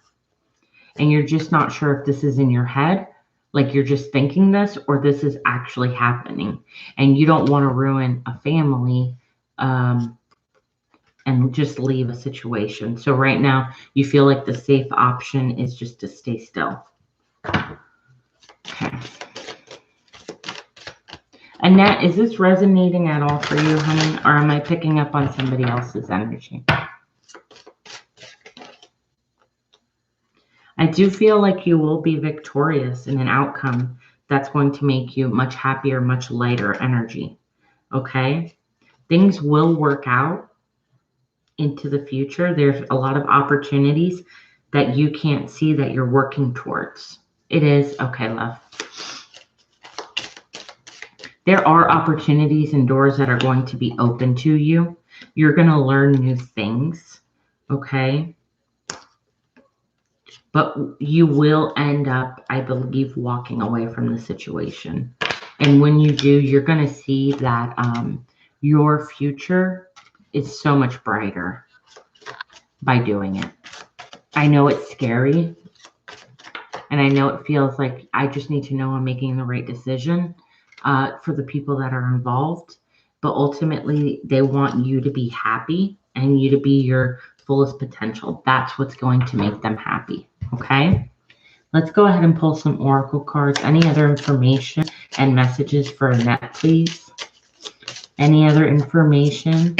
And you're just not sure if this is in your head, like you're just thinking this, or this is actually happening. And you don't want to ruin a family and just leave a situation. So right now you feel like the safe option is just to stay still. Okay. Annette, is this resonating at all for you, honey? Or am I picking up on somebody else's energy? I do feel like you will be victorious in an outcome that's going to make you much happier, much lighter energy. Okay? Things will work out into the future. There's a lot of opportunities that you can't see that you're working towards. It is. Okay, love. There are opportunities and doors that are going to be open to you. You're going to learn new things. Okay? But you will end up, I believe, walking away from the situation. And when you do, you're going to see that your future is so much brighter by doing it. I know it's scary. And I know it feels like I just need to know I'm making the right decision for the people that are involved. But ultimately, they want you to be happy and you to be your fullest potential. That's what's going to make them happy. Okay, let's go ahead and pull some oracle cards. Any other information and messages for Annette, please? Any other information?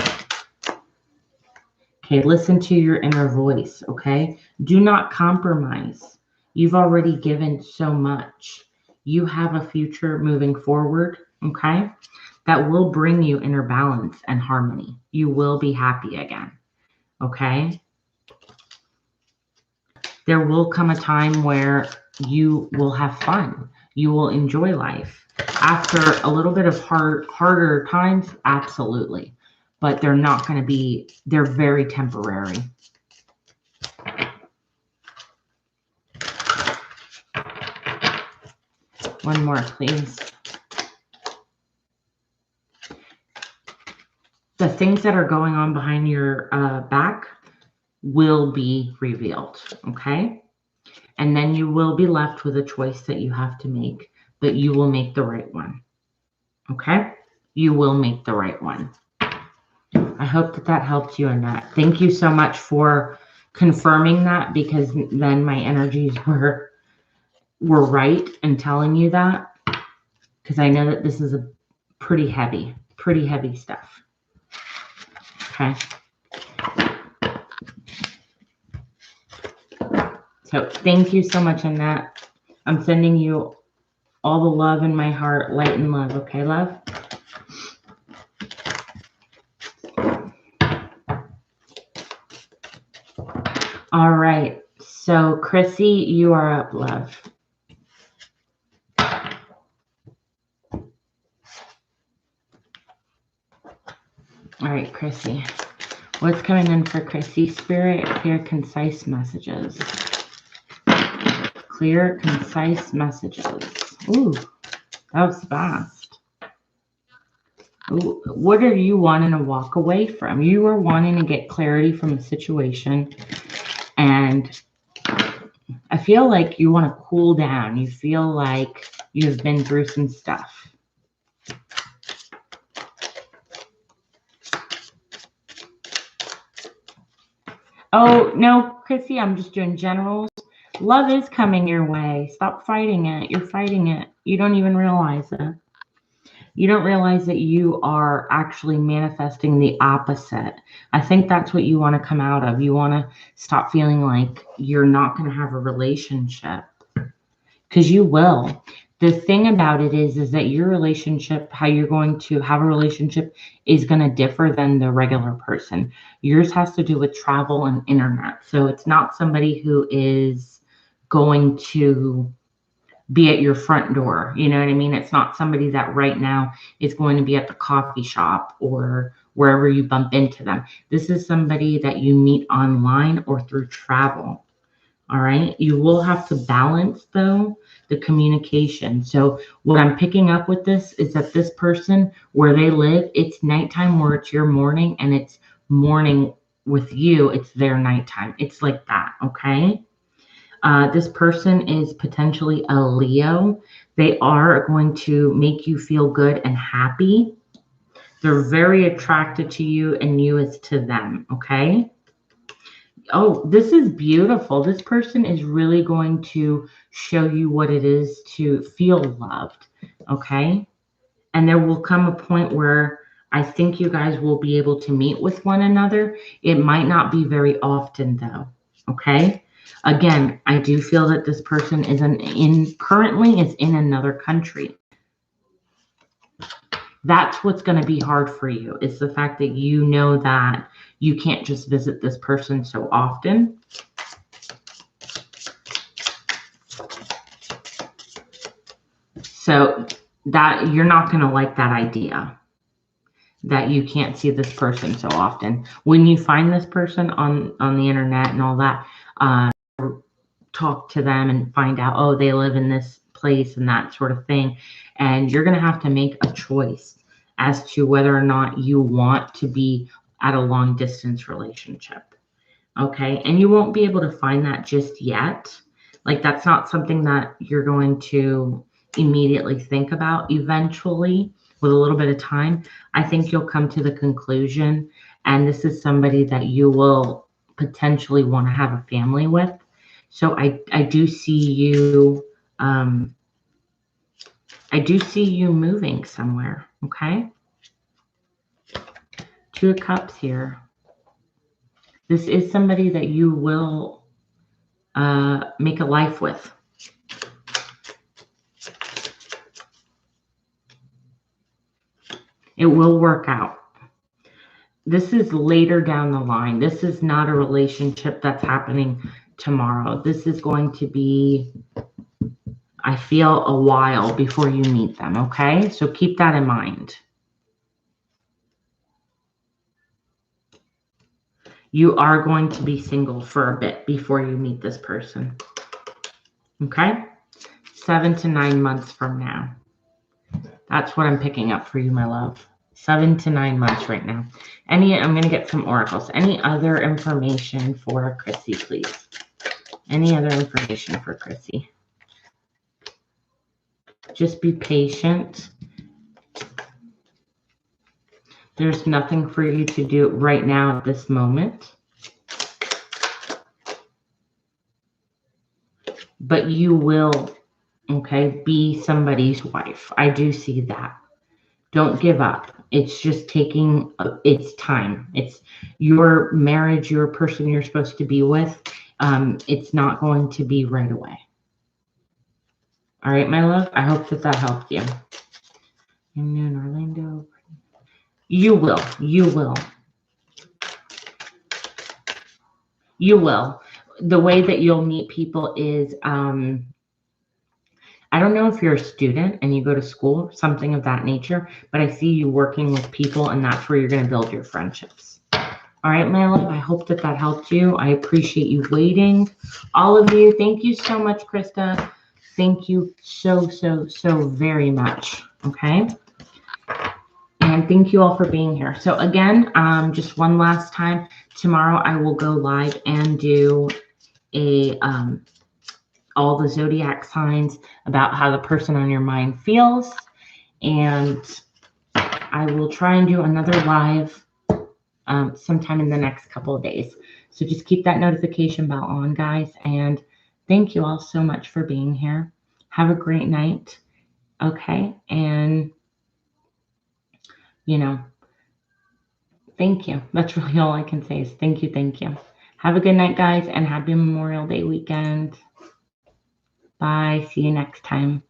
Okay, listen to your inner voice, okay? Do not compromise. You've already given so much. You have a future moving forward, okay? That will bring you inner balance and harmony. You will be happy again, okay? There will come a time where you will have fun. You will enjoy life. After a little bit of harder times, absolutely. But they're not going to be, they're very temporary. One more, please. The things that are going on behind your back will be revealed, okay? And then you will be left with a choice that you have to make, but you will make the right one, okay? You will make the right one. I hope that that helped you, Annette. Thank you so much for confirming that, because then my energies were right in telling you that, because I know that this is a pretty heavy stuff. Okay. So thank you so much, Annette. I'm sending you all the love in my heart, light and love. Okay, love? All right. So, Chrissy, you are up, love. All right, Chrissy. What's coming in for Chrissy? Spirit, clear, concise messages. Clear, concise messages. Ooh, that was fast. Ooh, what are you wanting to walk away from? You are wanting to get clarity from a situation, and I feel like you want to cool down. You feel like you've been through some stuff. Oh, no, Chrissy, I'm just doing generals. Love is coming your way. Stop fighting it. You're fighting it. You don't even realize it. You don't realize that you are actually manifesting the opposite. I think that's what you want to come out of. You want to stop feeling like you're not going to have a relationship, because you will. The thing about it is that your relationship, how you're going to have a relationship, is going to differ than the regular person. Yours has to do with travel and internet. So it's not somebody who is going to be at your front door. You know what I mean? It's not somebody that right now is going to be at the coffee shop or wherever you bump into them. This is somebody that you meet online or through travel. All right. You will have to balance, though, the communication. So what I'm picking up with this is that this person, where they live, it's nighttime where it's your morning, and it's morning with you, it's their nighttime. It's like that. Okay. This person is potentially a Leo. They are going to make you feel good and happy. They're very attracted to you, and you is to them. Okay. Oh, this is beautiful. This person is really going to show you what it is to feel loved. Okay. And there will come a point where I think you guys will be able to meet with one another. It might not be very often, though. Okay. Again, I do feel that this person currently is in another country. That's what's going to be hard for you, is the fact that you know that you can't just visit this person so often. So that you're not going to like that idea that you can't see this person so often. When you find this person on the internet and all that, talk to them and find out, oh, they live in this place and that sort of thing. And you're going to have to make a choice as to whether or not you want to be at a long distance relationship. Okay. And you won't be able to find that just yet. Like, that's not something that you're going to immediately think about. Eventually, with a little bit of time, I think you'll come to the conclusion, and this is somebody that you will potentially want to have a family with. So I do see you, I do see you moving somewhere. Okay. Two of Cups here. This is somebody that you will make a life with. It will work out. This is later down the line. This is not a relationship that's happening tomorrow. This is going to be, I feel, a while before you meet them. Okay. So keep that in mind. You are going to be single for a bit before you meet this person. Okay. 7 to 9 months from now. That's what I'm picking up for you, my love. 7 to 9 months right now. I'm going to get some oracles. Any other information for Chrissy, please? Any other information for Chrissy? Just be patient. There's nothing for you to do right now at this moment. But you will, okay, be somebody's wife. I do see that. Don't give up. It's just taking its time. It's your marriage, your person you're supposed to be with. It's not going to be right away. All right, my love. I hope that helped you. And in Orlando. You will. You will. You will. The way that you'll meet people is, I don't know if you're a student and you go to school, something of that nature, but I see you working with people, and that's where you're going to build your friendships. All right, my love, I hope that helped you. I appreciate you waiting. All of you, thank you so much, Krista. Thank you so, so, so very much. Okay. And thank you all for being here. So again, just one last time, tomorrow I will go live and do a all the zodiac signs about how the person on your mind feels. And I will try and do another live sometime in the next couple of days. So just keep that notification bell on, guys. And thank you all so much for being here. Have a great night. Okay. And you know, thank you. That's really all I can say is thank you, thank you. Have a good night, guys, and happy Memorial Day weekend. Bye. See you next time.